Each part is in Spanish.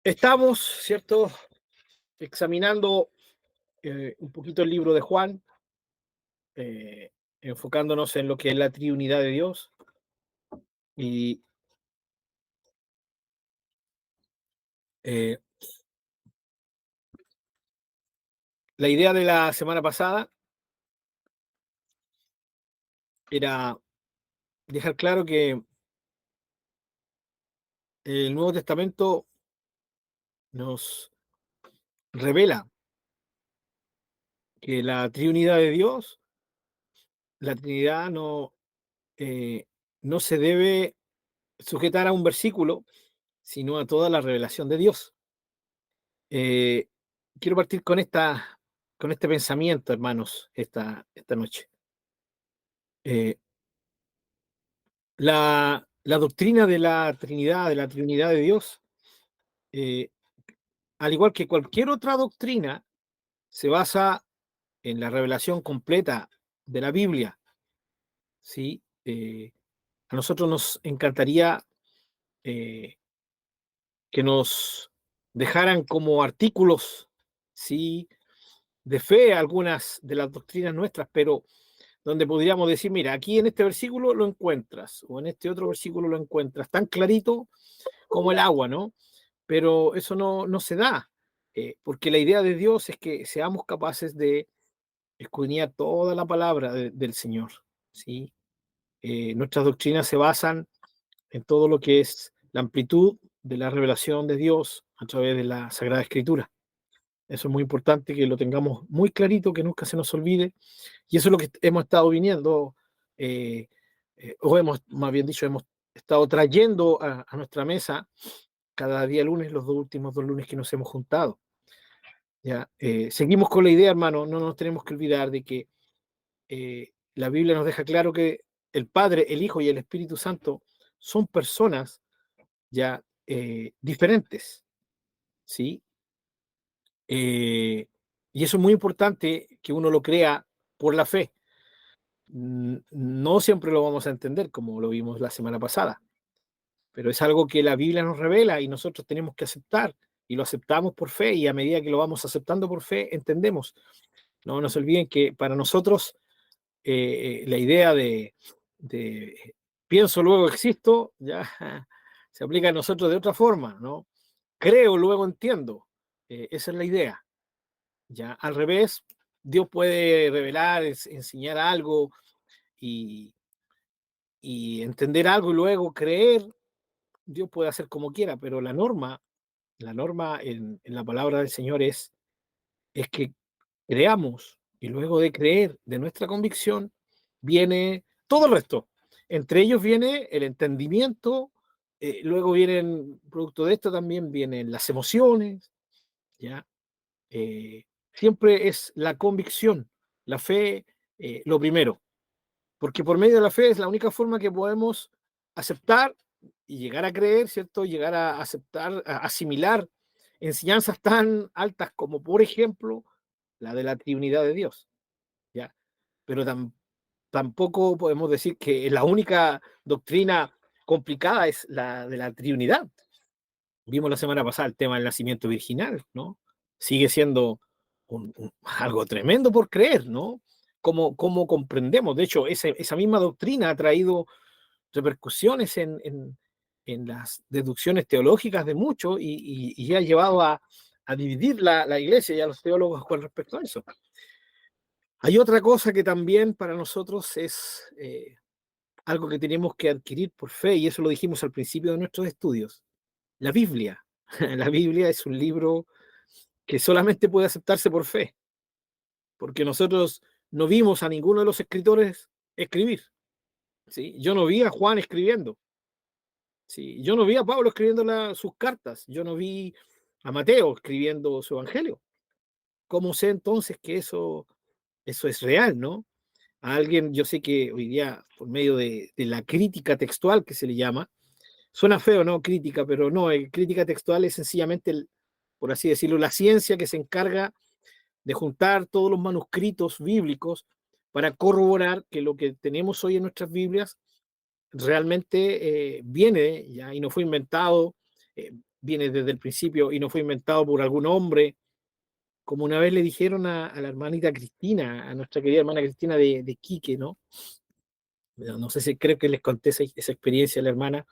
Estamos, ¿cierto?, examinando un poquito el libro de Juan, eh, enfocándonos en lo que es la triunidad de Dios. Y eh, la idea de la semana pasada era dejar claro que el Nuevo Testamento nos revela que la triunidad de Dios, la Trinidad eh, no se debe sujetar a un versículo, sino a toda la revelación de Dios. Eh, Quiero partir con este pensamiento, hermanos, esta noche. Eh, la doctrina de la Trinidad, de la Trinidad de Dios, eh, al igual que cualquier otra doctrina, se basa en la revelación completa de la Biblia. ¿Sí? A nosotros nos encantaría eh, que nos dejaran como artículos, ¿sí?, de fe algunas de las doctrinas nuestras, pero donde podríamos decir, mira, aquí en este versículo lo encuentras, o en este otro versículo lo encuentras, tan clarito como el agua, ¿no? Pero eso no se da, porque la idea de Dios es que seamos capaces de escudriñar toda la palabra del Señor, ¿sí? Nuestras doctrinas se basan en todo lo que es la amplitud de la revelación de Dios a través de la Sagrada Escritura. Eso es muy importante que lo tengamos muy clarito, que nunca se nos olvide. Y eso es lo que hemos estado viniendo, eh, o hemos, más bien dicho, hemos estado trayendo a nuestra mesa cada día lunes, los dos últimos 2 lunes que nos hemos juntado. ¿Ya? Seguimos con la idea, hermano, no nos tenemos que olvidar de que la Biblia nos deja claro que el Padre, el Hijo y el Espíritu Santo son personas ya diferentes, ¿sí? Y eso es muy importante que uno lo crea por la fe. No siempre lo vamos a entender, como lo vimos la semana pasada, pero es algo que la Biblia nos revela y nosotros tenemos que aceptar, y lo aceptamos por fe, y a medida que lo vamos aceptando por fe, entendemos. No nos olviden que para nosotros la idea de pienso, luego existo, ya se aplica a nosotros de otra forma, ¿no? Creo, luego entiendo. Esa es la idea. Ya al revés, Dios puede revelar, enseñar algo y, y entender algo y luego creer. Dios puede hacer como quiera, pero la norma en la palabra del Señor es que creamos, y luego de creer, de nuestra convicción, viene todo el resto. Entre ellos viene el entendimiento, luego vienen, producto de esto también vienen las emociones, ¿ya? Siempre es la convicción, la fe, lo primero, porque por medio de la fe es la única forma que podemos aceptar y llegar a creer, ¿cierto? Llegar a aceptar, a asimilar enseñanzas tan altas como, por ejemplo, la de la Trinidad de Dios, ¿ya? Pero tampoco podemos decir que la única doctrina complicada es la de la Trinidad. Vimos la semana pasada el tema del nacimiento virginal, ¿no? Sigue siendo algo tremendo por creer, ¿no? ¿Cómo comprendemos? De hecho, esa misma doctrina ha traído repercusiones en las deducciones teológicas de muchos y ha llevado a dividir la iglesia y a los teólogos con respecto a eso. Hay otra cosa que también para nosotros es algo que tenemos que adquirir por fe, y eso lo dijimos al principio de nuestros estudios: la Biblia. La Biblia es un libro que solamente puede aceptarse por fe, porque nosotros no vimos a ninguno de los escritores escribir, ¿sí? Yo no vi a Juan escribiendo, ¿sí? Yo no vi a Pablo escribiendo sus cartas, yo no vi a Mateo escribiendo su evangelio. ¿Cómo sé entonces que eso es real, no? A alguien, yo sé que hoy día, por medio de la crítica textual que se le llama, suena feo, ¿no? Crítica, pero no, crítica textual es sencillamente, por así decirlo, la ciencia que se encarga de juntar todos los manuscritos bíblicos para corroborar que lo que tenemos hoy en nuestras Biblias realmente viene ya y no fue inventado viene desde el principio y no fue inventado por algún hombre, como una vez le dijeron a la hermanita Cristina, a nuestra querida hermana Cristina de Quique, ¿no? No sé si creo que les conté esa experiencia a la hermana,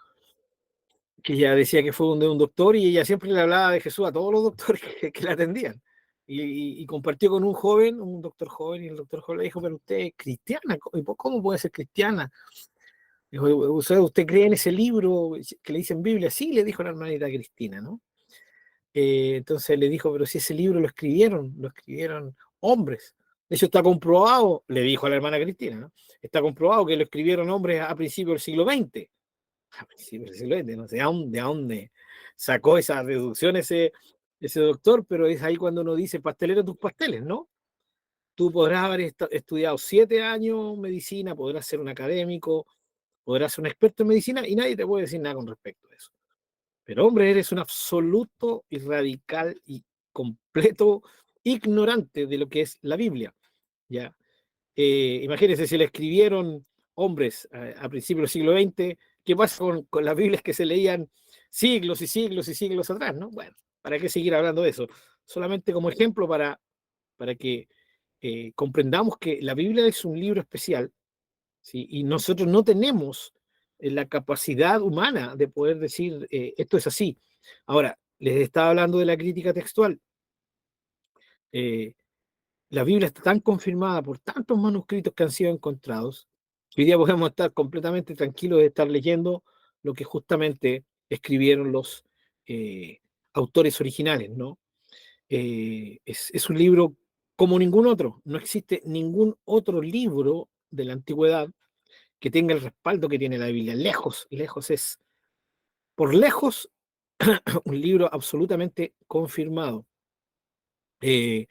que ella decía que fue de un doctor y ella siempre le hablaba de Jesús a todos los doctores que la atendían. Y compartió con un joven, un doctor joven, y el doctor joven le dijo, pero usted es cristiana, ¿cómo puede ser cristiana? Dijo, ¿usted cree en ese libro que le dicen Biblia? Sí, le dijo la hermanita Cristina, ¿no? Entonces le dijo, pero si ese libro lo escribieron hombres. De hecho, está comprobado, le dijo a la hermana Cristina, ¿no? Está comprobado que lo escribieron hombres a principios del siglo XX. A principios del siglo XX, no sé de dónde sacó esa reducción ese doctor, pero es ahí cuando uno dice, pastelero tus pasteles, ¿no? Tú podrás haber estudiado 7 años medicina, podrás ser un académico, podrás ser un experto en medicina y nadie te puede decir nada con respecto a eso. Pero hombre, eres un absoluto y radical y completo ignorante de lo que es la Biblia. ¿Ya? Imagínense, si le escribieron hombres a principios del siglo XX, ¿qué pasa con las Biblias que se leían siglos y siglos y siglos atrás? ¿No? Bueno, ¿para qué seguir hablando de eso? Solamente como ejemplo para que comprendamos que la Biblia es un libro especial, ¿sí? Y nosotros no tenemos la capacidad humana de poder decir esto es así. Ahora, les estaba hablando de la crítica textual. Eh, la Biblia está tan confirmada por tantos manuscritos que han sido encontrados, que hoy día podemos estar completamente tranquilos de estar leyendo lo que justamente escribieron los eh, autores originales, ¿no? Es un libro como ningún otro. No existe ningún otro libro de la antigüedad que tenga el respaldo que tiene la Biblia. Lejos, lejos es, por lejos, un libro absolutamente confirmado. Eh,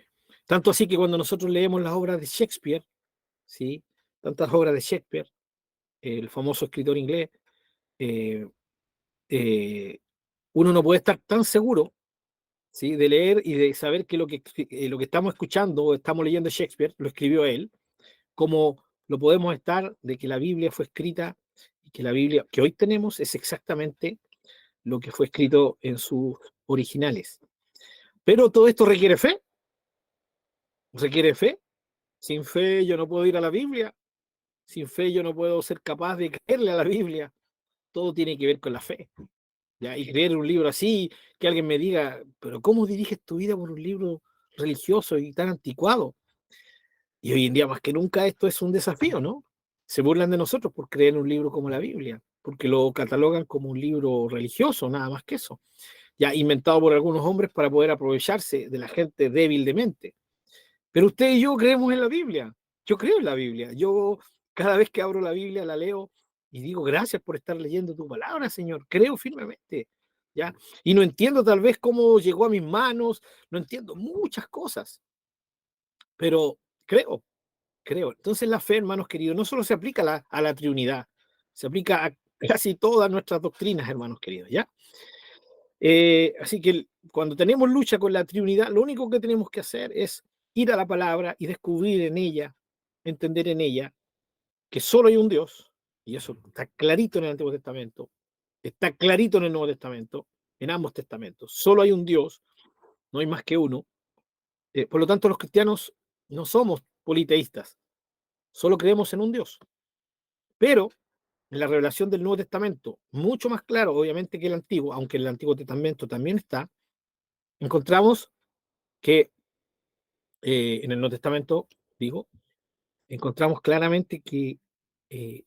Tanto así que cuando nosotros leemos las obras de Shakespeare, ¿sí? Tantas obras de Shakespeare, el famoso escritor inglés, eh, eh, uno no puede estar tan seguro, ¿sí? De leer y de saber que lo que estamos escuchando o estamos leyendo de Shakespeare lo escribió él, como lo podemos estar de que la Biblia fue escrita y que la Biblia que hoy tenemos es exactamente lo que fue escrito en sus originales. Pero todo esto requiere fe, requiere fe. Sin fe yo no puedo ir a la Biblia, sin fe yo no puedo ser capaz de creerle a la Biblia. Todo tiene que ver con la fe. ¿Ya? Y creer un libro así, que alguien me diga, pero ¿cómo diriges tu vida por un libro religioso y tan anticuado? Y hoy en día más que nunca esto es un desafío, ¿no? Se burlan de nosotros por creer en un libro como la Biblia, porque lo catalogan como un libro religioso, nada más que eso. Ya inventado por algunos hombres para poder aprovecharse de la gente débil de mente. Pero usted y yo creemos en la Biblia. Yo creo en la Biblia. Yo cada vez que abro la Biblia la leo y digo, gracias por estar leyendo tu palabra, Señor. Creo firmemente. ¿Ya? Y no entiendo tal vez cómo llegó a mis manos, no entiendo muchas cosas, pero creo, creo. Entonces la fe, hermanos queridos, no solo se aplica a la Trinidad, se aplica a casi todas nuestras doctrinas, hermanos queridos, ¿ya? Así que cuando tenemos lucha con la Trinidad, lo único que tenemos que hacer es ir a la palabra y descubrir en ella, entender en ella, que solo hay un Dios, y eso está clarito en el Antiguo Testamento, está clarito en el Nuevo Testamento, en ambos testamentos. Solo hay un Dios, no hay más que uno. Por lo tanto, los cristianos no somos politeístas, solo creemos en un Dios. Pero en la revelación del Nuevo Testamento, mucho más claro, obviamente, que el Antiguo, aunque en el Antiguo Testamento también está, encontramos que en el Nuevo Testamento, digo, encontramos claramente que eh,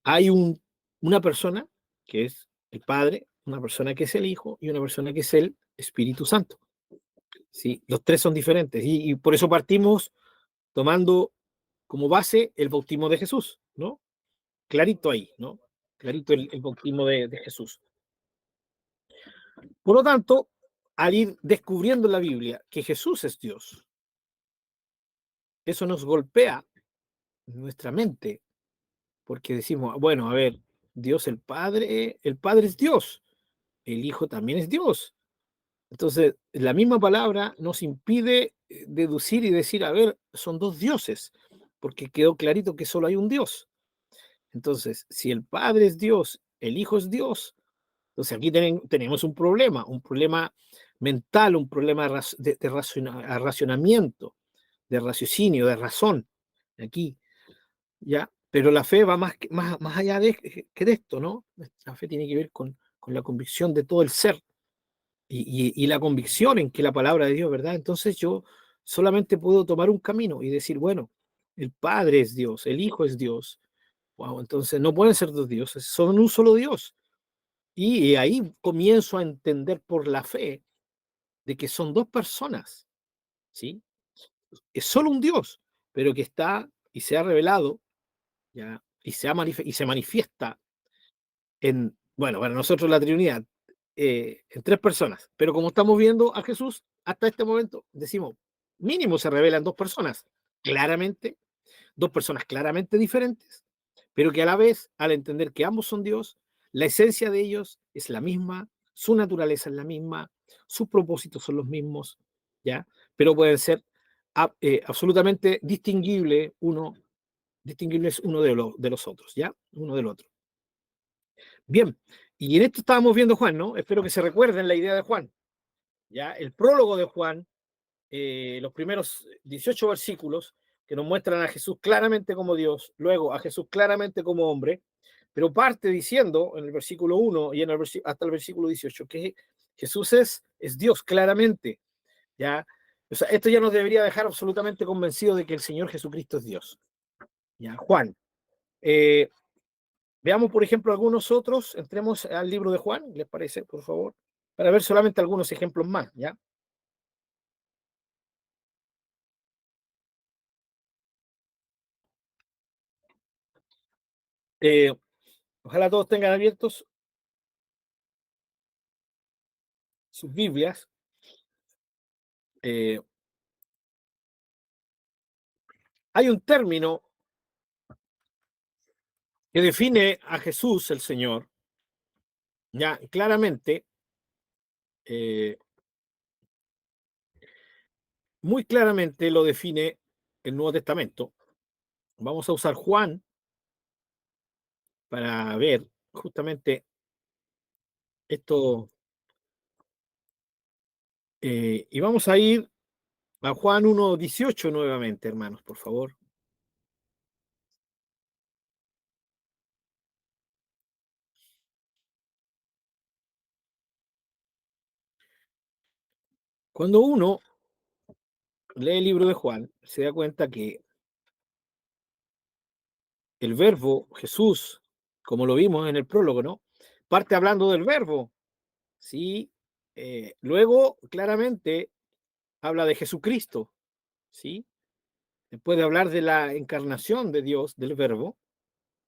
hay una persona que es el Padre, una persona que es el Hijo y una persona que es el Espíritu Santo. ¿Sí? Los tres son diferentes y por eso partimos tomando como base el bautismo de Jesús, ¿no? Clarito ahí, ¿no? Clarito el bautismo de Jesús. Por lo tanto, al ir descubriendo en la Biblia que Jesús es Dios, eso nos golpea nuestra mente, porque decimos, bueno, a ver, Dios el Padre es Dios, el Hijo también es Dios. Entonces, la misma palabra nos impide deducir y decir, a ver, son dos dioses, porque quedó clarito que solo hay un Dios. Entonces, si el Padre es Dios, el Hijo es Dios, Entonces aquí tenemos un problema mental, un problema de racionamiento, de raciocinio, de razón, aquí, ¿ya? Pero la fe va más allá que de esto, ¿no? La fe tiene que ver con la convicción de todo el ser y la convicción en que la palabra de Dios, ¿verdad? Entonces yo solamente puedo tomar un camino y decir, bueno, el Padre es Dios, el Hijo es Dios. Wow, entonces no pueden ser dos dioses, son un solo Dios. Y ahí comienzo a entender por la fe de que son dos personas, ¿sí? Es solo un Dios, pero que está y se ha revelado, ¿ya? Y se manifiesta en, bueno, para nosotros la Trinidad, en tres personas. Pero como estamos viendo a Jesús, hasta este momento, decimos, mínimo se revelan dos personas, claramente, dos personas claramente diferentes, pero que a la vez, al entender que ambos son Dios, la esencia de ellos es la misma, su naturaleza es la misma, sus propósitos son los mismos, ¿ya? Pero pueden ser absolutamente distinguibles uno de los otros, ¿ya? Uno del otro. Bien, y en esto estábamos viendo Juan, ¿no? Espero que se recuerden la idea de Juan, ¿ya? El prólogo de Juan, los primeros 18 versículos que nos muestran a Jesús claramente como Dios, luego a Jesús claramente como hombre, pero parte diciendo en el versículo 1 y hasta el versículo 18 que Jesús es Dios claramente, ¿ya? O sea, esto ya nos debería dejar absolutamente convencidos de que el Señor Jesucristo es Dios, ¿ya? Juan, eh, veamos, por ejemplo, algunos otros. Entremos al libro de Juan, ¿les parece, por favor? Para ver solamente algunos ejemplos más, ¿ya? Eh, Ojalá todos tengan abiertos sus Biblias. Eh, Hay un término que define a Jesús, el Señor, ya claramente, eh, muy claramente lo define el Nuevo Testamento. Vamos a usar Juan para ver justamente esto. Y vamos a ir a Juan 1:18 nuevamente, hermanos, por favor. Cuando uno lee el libro de Juan, se da cuenta que el verbo Jesús, como lo vimos en el prólogo, ¿no? Parte hablando del verbo, ¿sí? Luego, claramente, habla de Jesucristo, ¿sí? Después de hablar de la encarnación de Dios, del verbo,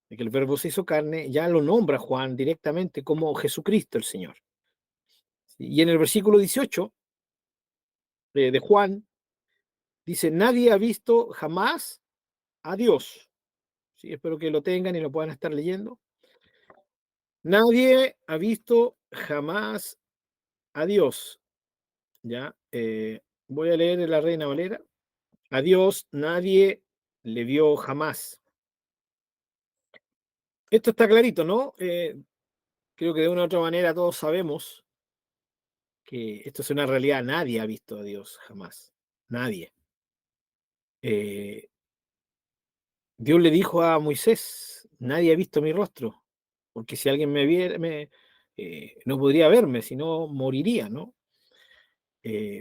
de que el verbo se hizo carne, ya lo nombra Juan directamente como Jesucristo el Señor. ¿Sí? Y en el versículo 18 de Juan, dice, nadie ha visto jamás a Dios. Sí, espero que lo tengan y lo puedan estar leyendo. Nadie ha visto jamás a Dios. ¿Ya? Voy a leer en la Reina Valera. A Dios nadie le vio jamás. Esto está clarito, ¿no? Creo que de una u otra manera todos sabemos que esto es una realidad. Nadie ha visto a Dios jamás. Nadie. Eh, Dios le dijo a Moisés, nadie ha visto mi rostro, porque si alguien me viera, no podría verme, sino moriría, ¿no?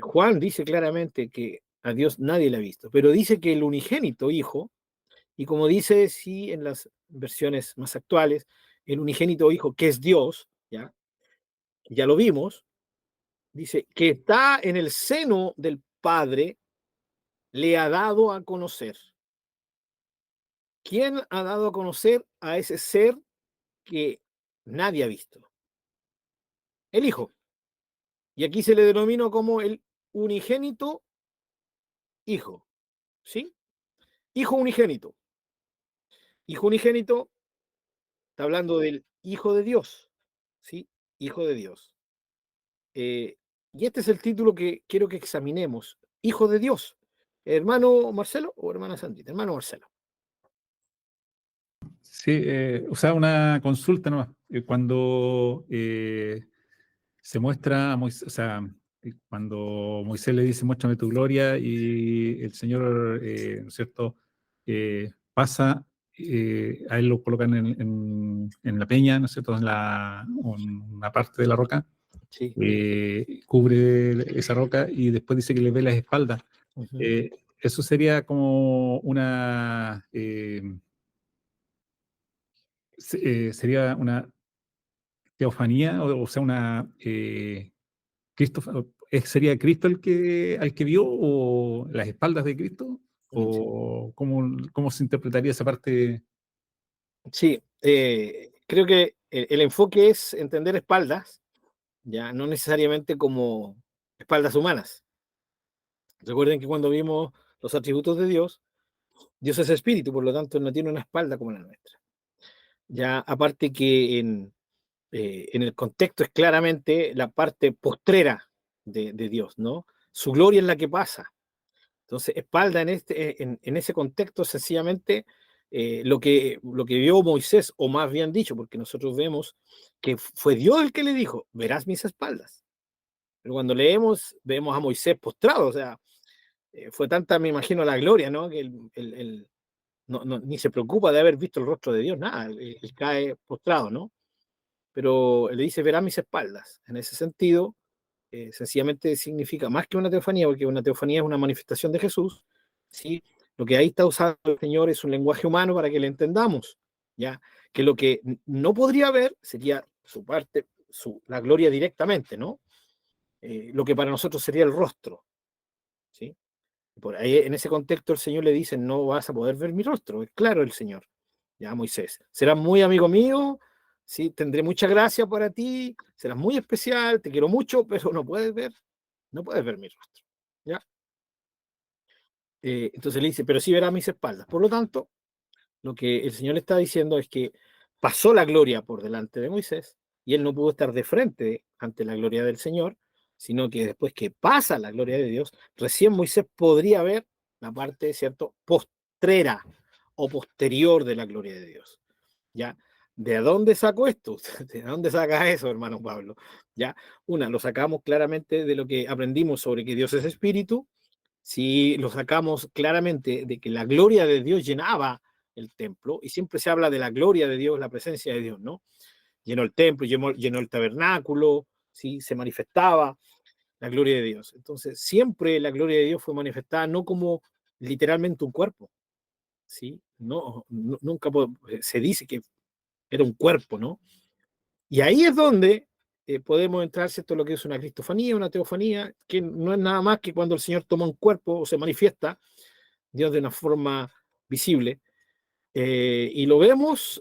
Juan dice claramente que a Dios nadie le ha visto, pero dice que el unigénito Hijo, y como dice, sí, en las versiones más actuales, el unigénito Hijo, que es Dios, ya lo vimos, dice que está en el seno del Padre, le ha dado a conocer. ¿Quién ha dado a conocer a ese ser que nadie ha visto? El Hijo. Y aquí se le denomina como el unigénito Hijo, ¿sí? Hijo unigénito. Hijo unigénito está hablando del Hijo de Dios, ¿sí? Hijo de Dios. Eh, y este es el título que quiero que examinemos. Hijo de Dios. ¿Hermano Marcelo o hermana Sandita? Hermano Marcelo. Sí, o sea, una consulta nomás. Cuando se muestra a Moisés, o sea, cuando Moisés le dice, muéstrame tu gloria, y el Señor, ¿no es cierto?, pasa, a él lo colocan en la peña, ¿no es cierto?, en una parte de la roca, Sí. cubre esa roca y después dice que le ve las espaldas. Ujú. Eso sería como una, sería una teofanía, o sea, una, Cristo, ¿sería Cristo al que vio, o las espaldas de Cristo? Sí. ¿O cómo se interpretaría esa parte? Sí, creo que el enfoque es entender espaldas, ya no necesariamente como espaldas humanas. Recuerden que cuando vimos los atributos de Dios, Dios es espíritu, por lo tanto no tiene una espalda como la nuestra. Ya aparte que en el contexto es claramente la parte postrera de Dios, ¿no? Su gloria es la que pasa. Entonces, espalda en ese contexto, sencillamente lo que vio Moisés, o más bien dicho, porque nosotros vemos que fue Dios el que le dijo, verás mis espaldas. Pero cuando leemos, vemos a Moisés postrado, o sea, fue tanta, me imagino, la gloria, ¿no? Que ni se preocupa de haber visto el rostro de Dios, nada, él cae postrado, ¿no? Pero le dice, verás mis espaldas. En ese sentido, sencillamente significa más que una teofanía, porque una teofanía es una manifestación de Jesús, ¿sí? Lo que ahí está usando el Señor es un lenguaje humano para que le entendamos, ¿ya? Que lo que no podría ver sería su parte, la gloria directamente, ¿no? Lo que para nosotros sería el rostro, ¿sí? Por ahí, en ese contexto, el Señor le dice, no vas a poder ver mi rostro, es claro el Señor, ya Moisés, serás muy amigo mío, ¿sí? Tendré mucha gracia para ti, serás muy especial, te quiero mucho, pero no puedes ver mi rostro, ¿ya? Entonces le dice, pero sí verás mis espaldas. Por lo tanto, lo que el Señor le está diciendo es que pasó la gloria por delante de Moisés y él no pudo estar de frente ante la gloria del Señor, sino que después que pasa la gloria de Dios, recién Moisés podría ver la parte, ¿cierto?, postrera o posterior de la gloria de Dios. ¿Ya? ¿De dónde sacó esto? ¿De dónde saca eso, hermano Pablo? ¿Ya? Una, lo sacamos claramente de lo que aprendimos sobre que Dios es espíritu. Si lo sacamos claramente de que la gloria de Dios llenaba el templo, y siempre se habla de la gloria de Dios, la presencia de Dios, ¿no? Llenó el templo, llenó el tabernáculo, ¿sí? Se manifestaba la gloria de Dios. Entonces, siempre la gloria de Dios fue manifestada no como literalmente un cuerpo, ¿sí? Nunca se dice que era un cuerpo, ¿no? Y ahí es donde podemos entrar, ¿cierto?, lo que es una cristofanía, una teofanía, que no es nada más que cuando el Señor toma un cuerpo o se manifiesta, Dios de una forma visible, y lo vemos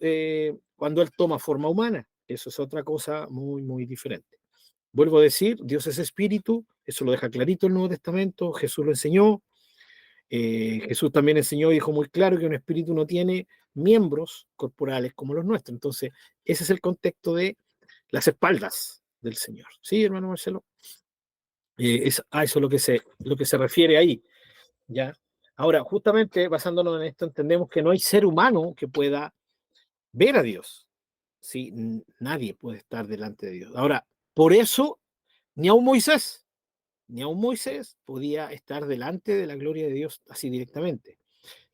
cuando Él toma forma humana. Eso es otra cosa muy, muy diferente. Vuelvo a decir, Dios es espíritu, eso lo deja clarito el Nuevo Testamento, Jesús lo enseñó, Jesús también enseñó y dijo muy claro que un espíritu no tiene miembros corporales como los nuestros. Entonces, ese es el contexto de las espaldas del Señor. ¿Sí, hermano Marcelo? Es a eso lo que se refiere ahí, ¿ya? Ahora, justamente basándonos en esto, entendemos que no hay ser humano que pueda ver a Dios. ¿Sí? Nadie puede estar delante de Dios. Ahora, por eso, ni aun Moisés, ni aun Moisés podía estar delante de la gloria de Dios así directamente.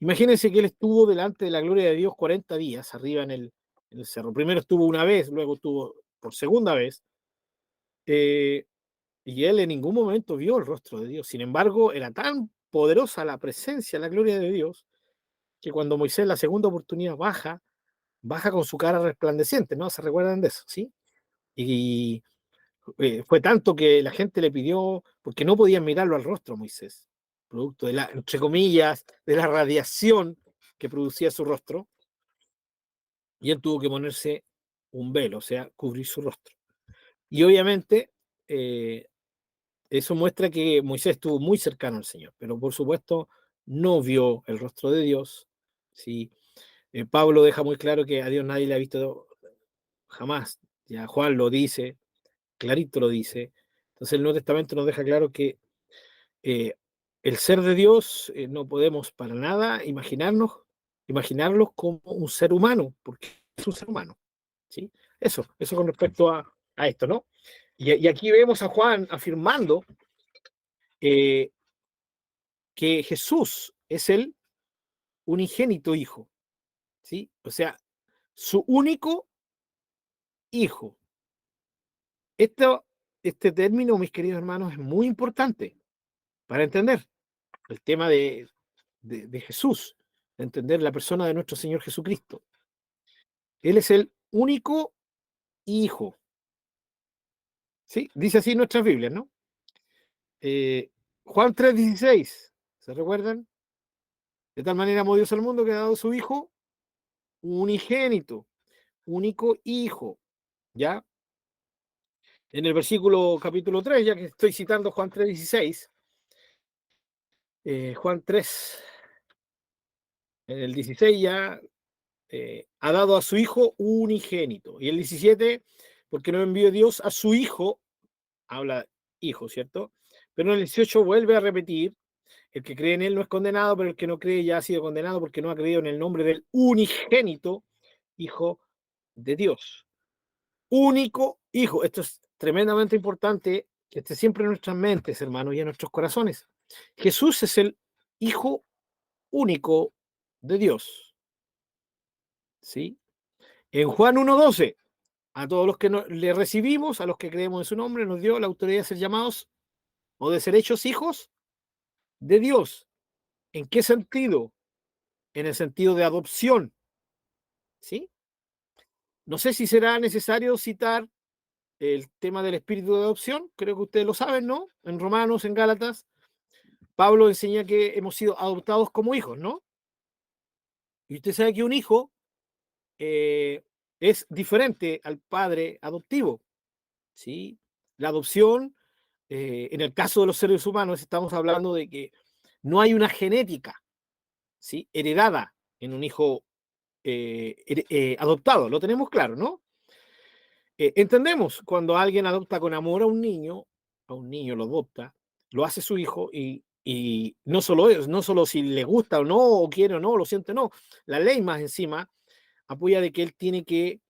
Imagínense que él estuvo delante de la gloria de Dios 40 días arriba en el cerro. Primero estuvo una vez, luego estuvo por segunda vez, eh, y él en ningún momento vio el rostro de Dios. Sin embargo, era tan poderosa la presencia, la gloria de Dios, que cuando Moisés la segunda oportunidad baja con su cara resplandeciente, ¿no? ¿Se recuerdan de eso? ¿Sí? Y fue tanto que la gente le pidió, porque no podían mirarlo al rostro a Moisés, producto de la, entre comillas, de la radiación que producía su rostro, y él tuvo que ponerse un velo, o sea, cubrir su rostro. Y obviamente eh, eso muestra que Moisés estuvo muy cercano al Señor, pero por supuesto no vio el rostro de Dios. ¿Sí? Pablo deja muy claro que a Dios nadie le ha visto jamás. Ya Juan lo dice, clarito lo dice. Entonces el Nuevo Testamento nos deja claro que el ser de Dios no podemos para nada imaginarnos imaginarlos como un ser humano, porque es un ser humano. ¿Sí? Eso con respecto a esto, ¿no? Y aquí vemos a Juan afirmando eh, que Jesús es el unigénito hijo, ¿sí? O sea, su único hijo. Esto, este término, mis queridos hermanos, es muy importante para entender el tema de Jesús, entender la persona de nuestro Señor Jesucristo. Él es el único hijo, ¿sí? Dice así en nuestras Biblias, ¿no? Juan 3:16, ¿se recuerdan? De tal manera amó Dios al mundo que ha dado su hijo unigénito, único hijo, ¿ya? En el versículo capítulo 3, ya que estoy citando Juan 3:16, Juan 3, en el 16 ya ha dado a su hijo unigénito. Y el 17, porque no envió Dios a su hijo, habla hijo, ¿cierto? Pero en el 18 vuelve a repetir, el que cree en él no es condenado, pero el que no cree ya ha sido condenado porque no ha creído en el nombre del unigénito Hijo de Dios. Único hijo. Esto es tremendamente importante que esté siempre en nuestras mentes, hermanos, y en nuestros corazones. Jesús es el hijo único de Dios. ¿Sí? En Juan 1:12, a todos los que le recibimos, a los que creemos en su nombre, nos dio la autoridad de ser llamados o de ser hechos hijos de Dios. ¿En qué sentido? En el sentido de adopción. ¿Sí? No sé si será necesario citar el tema del espíritu de adopción, creo que ustedes lo saben, ¿no? En Romanos, en Gálatas, Pablo enseña que hemos sido adoptados como hijos, ¿no? Y usted sabe que un hijo es diferente al padre adoptivo, ¿sí? La adopción, en el caso de los seres humanos, estamos hablando de que no hay una genética, ¿sí? Heredada en un hijo adoptado, lo tenemos claro, ¿no? Entendemos cuando alguien adopta con amor a un niño lo adopta, lo hace su hijo y no solo eso, no solo si le gusta o no, o quiere o no, lo siente o no, la ley más encima apoya de que él tiene que,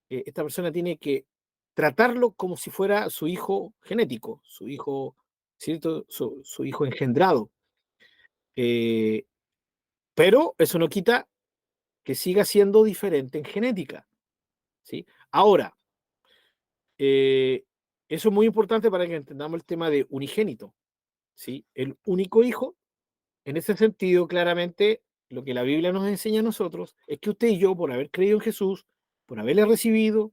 esta persona tiene que tratarlo como si fuera su hijo genético, su hijo, ¿cierto? Su hijo engendrado. Eh, pero eso no quita que siga siendo diferente en genética, ¿sí? Ahora, Eh, eso es muy importante para que entendamos el tema de unigénito, ¿sí? El único hijo, en ese sentido, claramente, lo que la Biblia nos enseña a nosotros es que usted y yo, por haber creído en Jesús, por haberle recibido,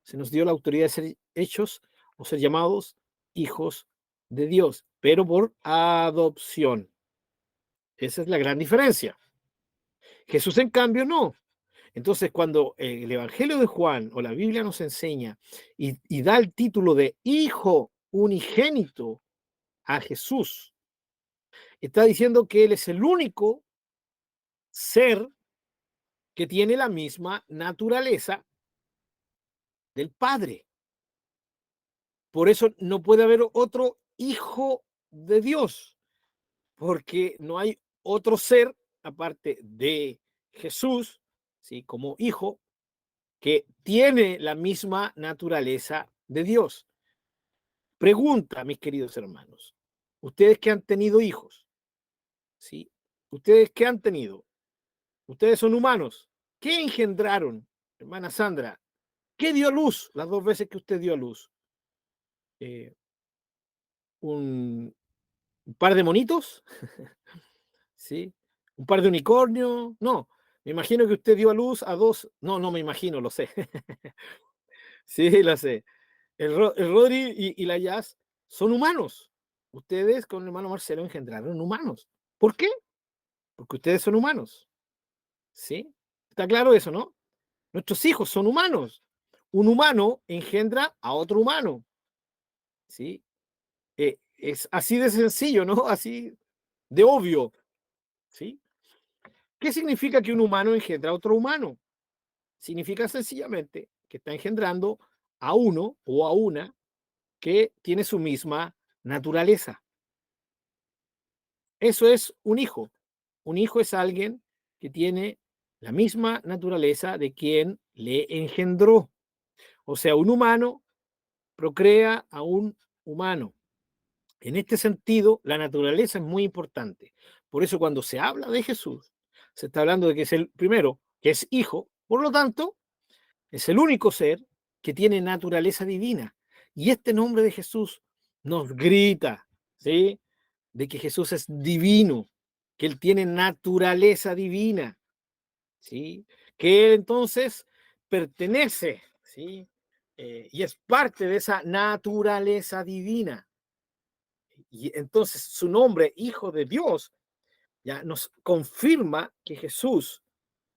se nos dio la autoridad de ser hechos o ser llamados hijos de Dios, pero por adopción. Esa es la gran diferencia. Jesús, en cambio, no. Entonces, cuando el Evangelio de Juan o la Biblia nos enseña y da el título de Hijo unigénito a Jesús, está diciendo que Él es el único ser que tiene la misma naturaleza del Padre. Por eso no puede haber otro Hijo de Dios, porque no hay otro ser aparte de Jesús, ¿sí? Como Hijo, que tiene la misma naturaleza de Dios. Pregunta, mis queridos hermanos, ustedes que han tenido hijos, ¿sí? Ustedes que han tenido, ustedes son humanos, ¿qué engendraron, hermana Sandra? ¿Qué dio a luz las dos veces que usted dio a luz? Eh, un, un par de monitos, ¿sí? Un par de unicornios, no. Me imagino que usted dio a luz a dos, no, no me imagino, lo sé. Sí, lo sé. El Rodri y la Jazz son humanos. Ustedes con el hermano Marcelo engendraron humanos. ¿Por qué? Porque ustedes son humanos. ¿Sí? Está claro eso, ¿no? Nuestros hijos son humanos. Un humano engendra a otro humano. ¿Sí? Es así de sencillo, ¿no? Así de obvio. ¿Sí? ¿Qué significa que un humano engendra a otro humano? Significa sencillamente que está engendrando a uno o a una que tiene su misma naturaleza. Eso es un hijo. Un hijo es alguien que tiene la misma naturaleza de quien le engendró. O sea, un humano procrea a un humano. En este sentido, la naturaleza es muy importante. Por eso cuando se habla de Jesús, se está hablando de que es el primero, que es hijo, por lo tanto, es el único ser que tiene naturaleza divina. Y este nombre de Jesús nos grita, ¿sí? De que Jesús es divino, que él tiene naturaleza divina, ¿sí? Que él entonces pertenece, ¿sí? Y es parte de esa naturaleza divina. Y entonces su nombre, Hijo de Dios, ya nos confirma que Jesús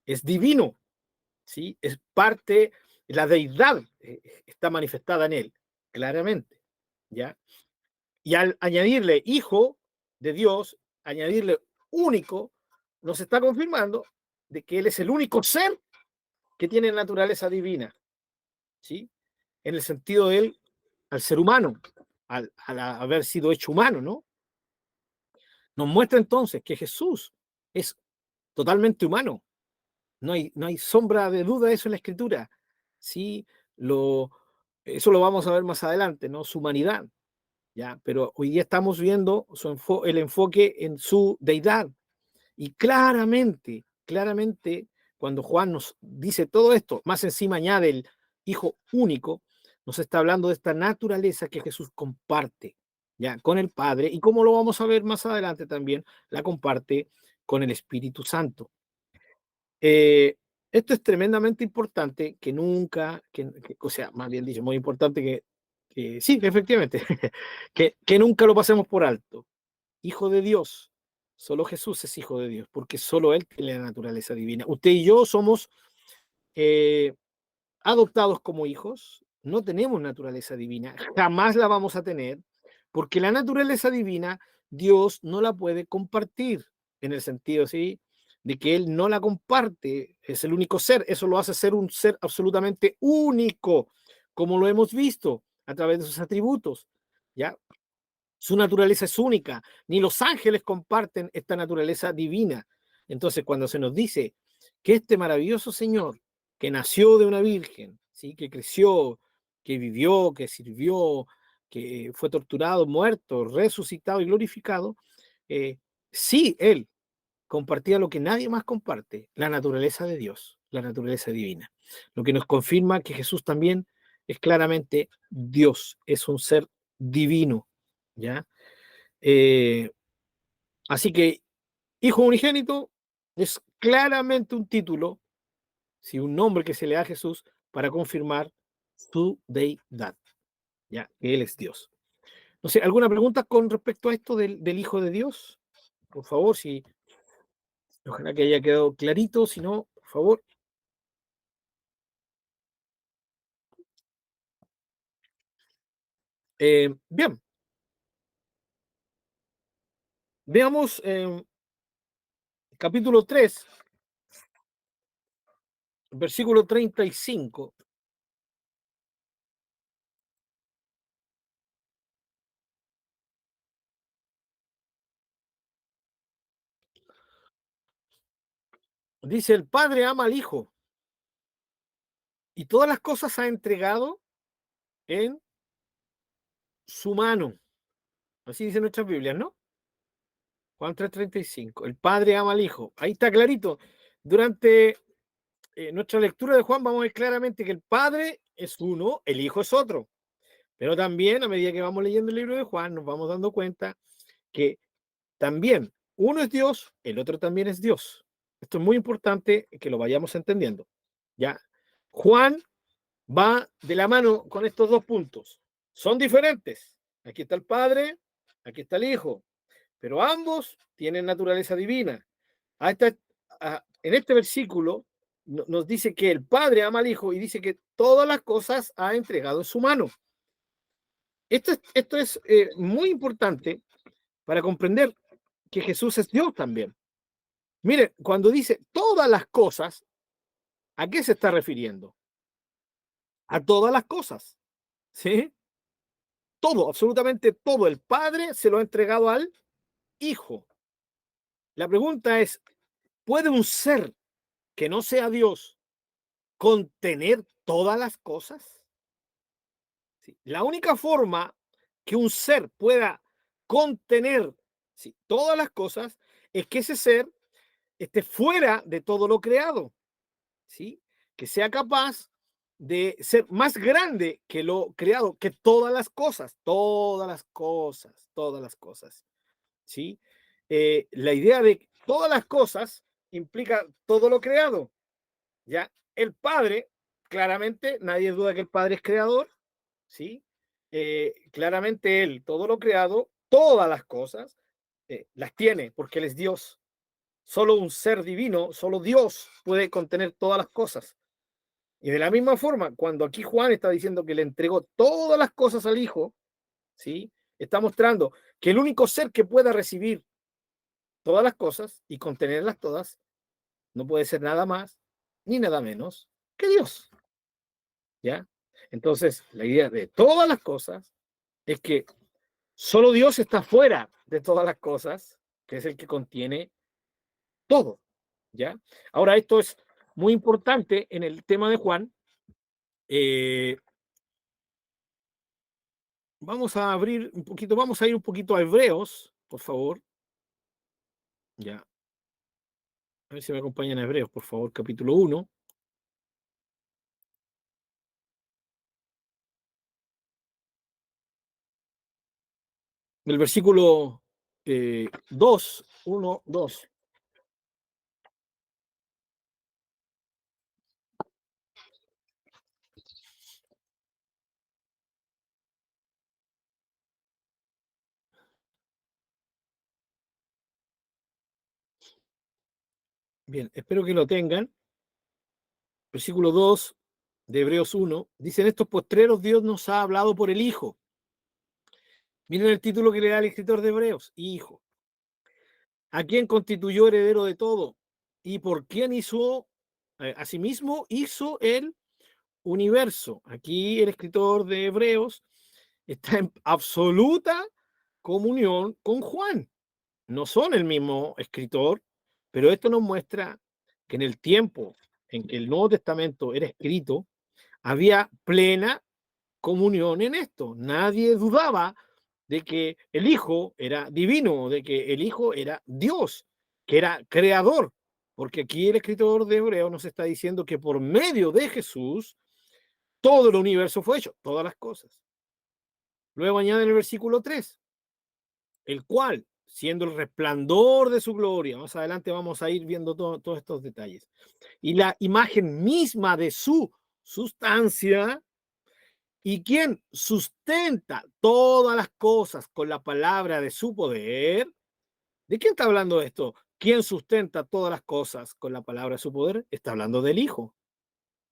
es divino, ¿sí? Es parte, la deidad está manifestada en él, claramente, ¿ya? Y al añadirle Hijo de Dios, añadirle único, nos está confirmando de que él es el único ser que tiene naturaleza divina, ¿sí? En el sentido de él, al ser humano, al haber sido hecho humano, ¿no? Nos muestra entonces que Jesús es totalmente humano. No hay sombra de duda de eso en la Escritura. Sí, eso lo vamos a ver más adelante, ¿no? Su humanidad, ¿ya? Pero hoy día estamos viendo el enfoque en su deidad. Y claramente, cuando Juan nos dice todo esto, más encima añade el Hijo único, nos está hablando de esta naturaleza que Jesús comparte, ¿ya? Con el Padre, y como lo vamos a ver más adelante también, la comparte con el Espíritu Santo. Eh, Esto es tremendamente importante, que nunca, o sea, más bien dicho, muy importante que sí, efectivamente, que nunca lo pasemos por alto. Hijo de Dios, solo Jesús es hijo de Dios, porque solo Él tiene la naturaleza divina. Usted y yo somos eh, adoptados como hijos, no tenemos naturaleza divina, jamás la vamos a tener, porque la naturaleza divina Dios no la puede compartir, en el sentido, ¿sí?, de que Él no la comparte, es el único ser, eso lo hace ser un ser absolutamente único, como lo hemos visto a través de sus atributos, ¿ya? Su naturaleza es única, ni los ángeles comparten esta naturaleza divina. Entonces, cuando se nos dice que este maravilloso Señor, que nació de una virgen, ¿sí?, que creció, que vivió, que sirvió, que fue torturado, muerto, resucitado y glorificado, sí, Él compartía lo que nadie más comparte, la naturaleza de Dios, la naturaleza divina. Lo que nos confirma que Jesús también es claramente Dios, es un ser divino, ¿ya? Eh, Así que hijo unigénito es claramente un título, sí, un nombre que se le da a Jesús para confirmar su deidad, ya que Él es Dios. No sé, ¿alguna pregunta con respecto a esto del Hijo de Dios? Por favor, si ojalá que haya quedado clarito, si no, por favor. Bien, veamos capítulo 3, versículo 35. Dice, el Padre ama al Hijo y todas las cosas ha entregado en su mano. Así dice nuestras Biblias, ¿no? Juan 3:35. El Padre ama al Hijo. Ahí está clarito. Durante nuestra lectura de Juan vamos a ver claramente que el Padre es uno, el Hijo es otro. Pero también a medida que vamos leyendo el libro de Juan nos vamos dando cuenta que también uno es Dios, el otro también es Dios. Esto es muy importante que lo vayamos entendiendo. ¿Ya? Juan va de la mano con estos dos puntos. Son diferentes. Aquí está el Padre, aquí está el Hijo, pero ambos tienen naturaleza divina. En este versículo nos dice que el Padre ama al Hijo y dice que todas las cosas ha entregado en su mano. Esto es muy importante para comprender que Jesús es Dios también. Mire, cuando dice todas las cosas, ¿a qué se está refiriendo? A todas las cosas, ¿sí? Todo, absolutamente todo. El Padre se lo ha entregado al Hijo. La pregunta es, ¿puede un ser que no sea Dios contener todas las cosas? Sí. La única forma que un ser pueda contener, sí, todas las cosas es que ese ser esté fuera de todo lo creado, ¿sí? Que sea capaz de ser más grande que lo creado, que todas las cosas, todas las cosas, todas las cosas, ¿sí? La idea de todas las cosas implica todo lo creado, ¿ya? El Padre, claramente, nadie duda que el Padre es creador, ¿sí? Claramente Él, todo lo creado, todas las cosas, las tiene, porque Él es Dios. Solo un ser divino, solo Dios puede contener todas las cosas. Y de la misma forma, cuando aquí Juan está diciendo que le entregó todas las cosas al Hijo, ¿sí? Está mostrando que el único ser que pueda recibir todas las cosas y contenerlas todas no puede ser nada más ni nada menos que Dios, ¿ya? Entonces, la idea de todas las cosas es que solo Dios está fuera de todas las cosas, que es el que contiene todo, ¿ya? Ahora, esto es muy importante en el tema de Juan. Vamos a abrir un poquito, vamos a ir un poquito a Hebreos, por favor. Ya, a ver si me acompañan a Hebreos, por favor, capítulo 1. El versículo 2, 1, 2. Bien, espero que lo tengan. Versículo 2 de Hebreos 1. Dice: en estos postreros Dios nos ha hablado por el Hijo. Miren el título que le da el escritor de Hebreos: Hijo. A quien constituyó heredero de todo y por quien hizo, asimismo hizo el universo. Aquí el escritor de Hebreos está en absoluta comunión con Juan. No son el mismo escritor, pero esto nos muestra que en el tiempo en que el Nuevo Testamento era escrito, había plena comunión en esto. Nadie dudaba de que el Hijo era divino, de que el Hijo era Dios, que era creador, porque aquí el escritor de Hebreos nos está diciendo que por medio de Jesús todo el universo fue hecho, todas las cosas. Luego añade en el versículo 3, el cual, siendo el resplandor de su gloria, más adelante vamos a ir viendo todos estos detalles, y la imagen misma de su sustancia, y quien sustenta todas las cosas con la palabra de su poder. ¿De quién está hablando esto? ¿Quién sustenta todas las cosas con la palabra de su poder? Está hablando del Hijo.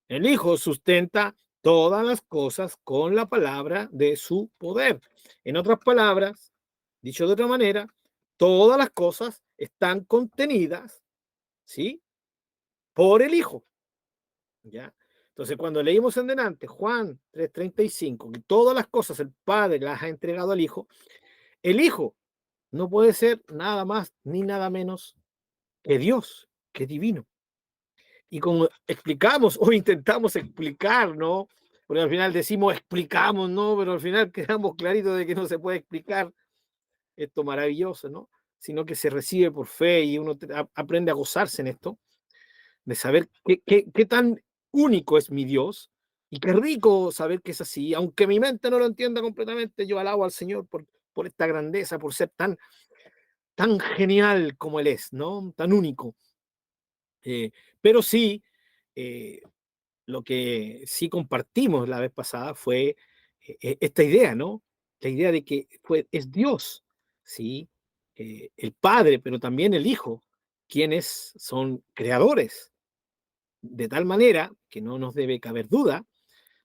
El Hijo sustenta todas las cosas con la palabra de su poder. En otras palabras, dicho de otra manera, todas las cosas están contenidas, ¿sí? Por el Hijo, ¿ya? Entonces, cuando leímos en delante Juan 3:35, que todas las cosas el Padre las ha entregado al Hijo, el Hijo no puede ser nada más ni nada menos que Dios, que divino. Y como explicamos o intentamos explicar, ¿no? Porque al final decimos explicamos, ¿no? Pero al final quedamos claritos de que no se puede explicar esto maravilloso, ¿no? Sino que se recibe por fe y uno aprende a gozarse en esto, de saber qué tan único es mi Dios y qué rico saber que es así. Aunque mi mente no lo entienda completamente, yo alabo al Señor por esta grandeza, por ser tan genial como Él es, ¿no? Tan único. Pero sí, eh, lo que sí compartimos la vez pasada fue esta idea, ¿no? La idea de que es Dios, ¿sí? El Padre, pero también el Hijo, quienes son creadores, de tal manera que no nos debe caber duda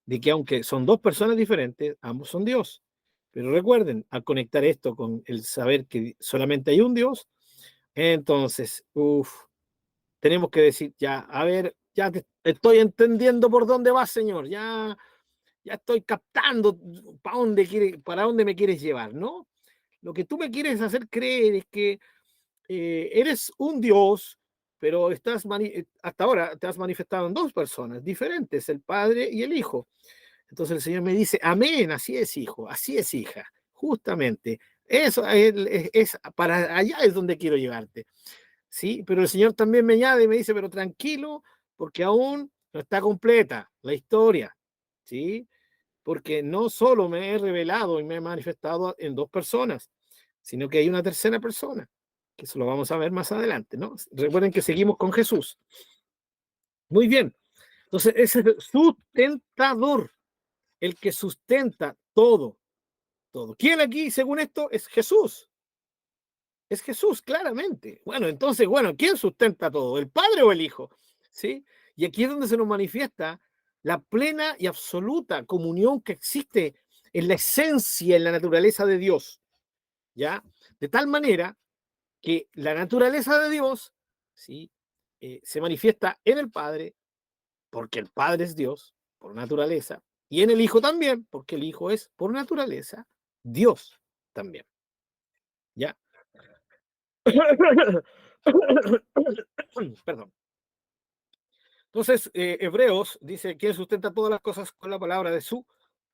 de que aunque son dos personas diferentes, ambos son Dios. Pero recuerden, al conectar esto con el saber que solamente hay un Dios, entonces, tenemos que decir, ya, a ver, ya te estoy entendiendo por dónde vas, Señor, ya estoy captando para dónde me quieres llevar, ¿no? Lo que tú me quieres hacer creer es que eres un Dios pero hasta ahora te has manifestado en dos personas diferentes, el Padre y el Hijo. Entonces el Señor me dice, amén, así es, hijo, así es, hija, justamente. Eso para allá es donde quiero llevarte. Sí, pero el Señor también me añade y me dice, pero tranquilo, porque aún no está completa la historia. ¿Sí? Porque no solo me he revelado y me he manifestado en dos personas, sino que hay una tercera persona, que eso lo vamos a ver más adelante, ¿no? Recuerden que seguimos con Jesús. Muy bien. Entonces, ese es el sustentador, el que sustenta todo, todo. ¿Quién aquí, según esto, es Jesús? Es Jesús, claramente. Bueno, entonces, bueno, ¿quién sustenta todo? ¿El Padre o el Hijo? ¿Sí? Y aquí es donde se nos manifiesta la plena y absoluta comunión que existe en la esencia, en la naturaleza de Dios. ¿Ya? De tal manera que la naturaleza de Dios, ¿sí? Se manifiesta en el Padre, porque el Padre es Dios, por naturaleza, y en el Hijo también, porque el Hijo es, por naturaleza, Dios también. ¿Ya? Perdón. Entonces, Hebreos dice que él sustenta todas las cosas con la palabra de su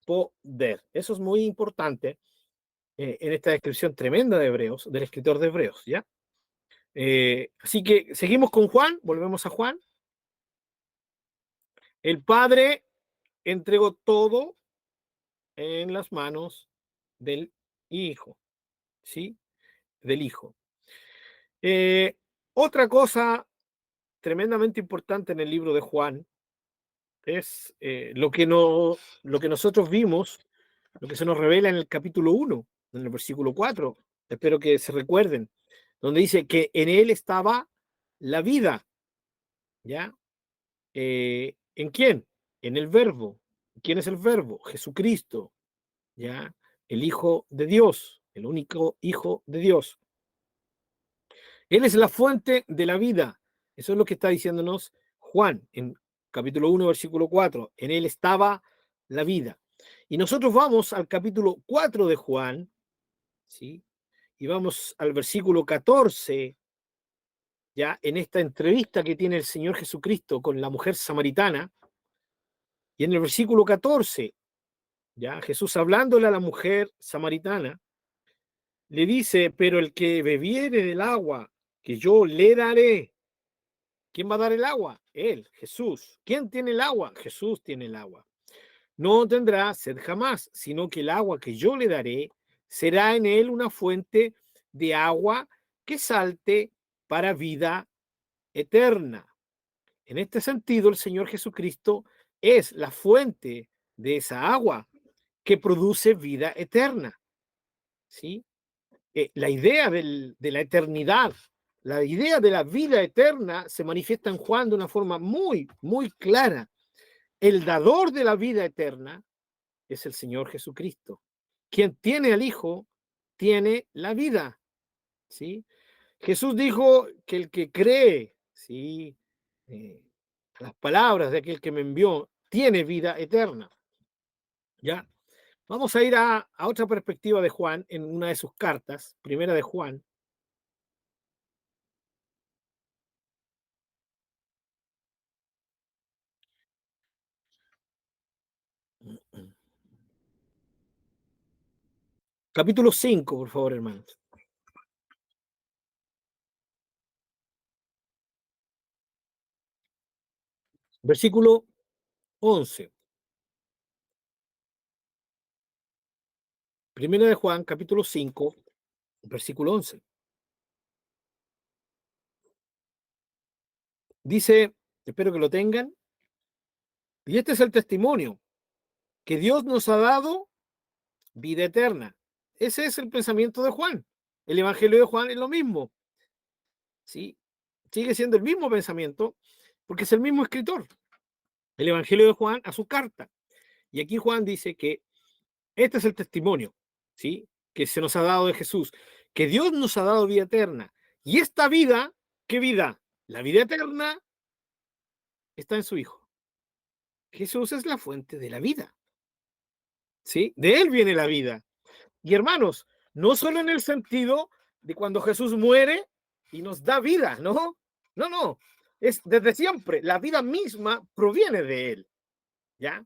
poder. Eso es muy importante en esta descripción tremenda de Hebreos, del escritor de Hebreos, ¿ya? Así que seguimos con Juan, volvemos a Juan. El Padre entregó todo en las manos del Hijo, ¿sí? Del Hijo. Otra cosa tremendamente importante en el libro de Juan es lo que nosotros vimos, lo que se nos revela en el capítulo 1, en el versículo 4. Espero que se recuerden, donde dice que en él estaba la vida, ¿ya? ¿En quién? En el Verbo. ¿Quién es el Verbo? Jesucristo, ¿ya? El Hijo de Dios, el único Hijo de Dios. Él es la fuente de la vida. Eso es lo que está diciéndonos Juan en capítulo 1, versículo 4. En él estaba la vida. Y nosotros vamos al capítulo 4 de Juan, ¿sí? Y vamos al versículo 14, ya en esta entrevista que tiene el Señor Jesucristo con la mujer samaritana. Y en el versículo 14, ya Jesús hablándole a la mujer samaritana, le dice, pero el que bebiere del agua que yo le daré. ¿Quién va a dar el agua? Él, Jesús. ¿Quién tiene el agua? Jesús tiene el agua. No tendrá sed jamás, sino que el agua que yo le daré será en él una fuente de agua que salte para vida eterna. En este sentido, el Señor Jesucristo es la fuente de esa agua que produce vida eterna. ¿Sí? La idea de la eternidad, la idea de la vida eterna se manifiesta en Juan de una forma muy, muy clara. El dador de la vida eterna es el Señor Jesucristo. Quien tiene al Hijo tiene la vida. ¿Sí? Jesús dijo que el que cree, ¿sí? Las palabras de aquel que me envió tiene vida eterna. ¿Ya? Vamos a ir a otra perspectiva de Juan en una de sus cartas, primera de Juan. Capítulo 5, por favor, hermanos. Versículo 11. Primera de Juan, capítulo 5, versículo 11. Dice, espero que lo tengan, y este es el testimonio, que Dios nos ha dado vida eterna. Ese es el pensamiento de Juan. El Evangelio de Juan es lo mismo. ¿Sí? Sigue siendo el mismo pensamiento, porque es el mismo escritor. El Evangelio de Juan a su carta. Y aquí Juan dice que este es el testimonio, ¿sí? Que se nos ha dado de Jesús, que Dios nos ha dado vida eterna. Y esta vida, ¿qué vida? La vida eterna está en su Hijo. Jesús es la fuente de la vida, ¿sí? De Él viene la vida. Y hermanos, no solo en el sentido de cuando Jesús muere y nos da vida, ¿no? No, no, es desde siempre. La vida misma proviene de Él, ¿ya?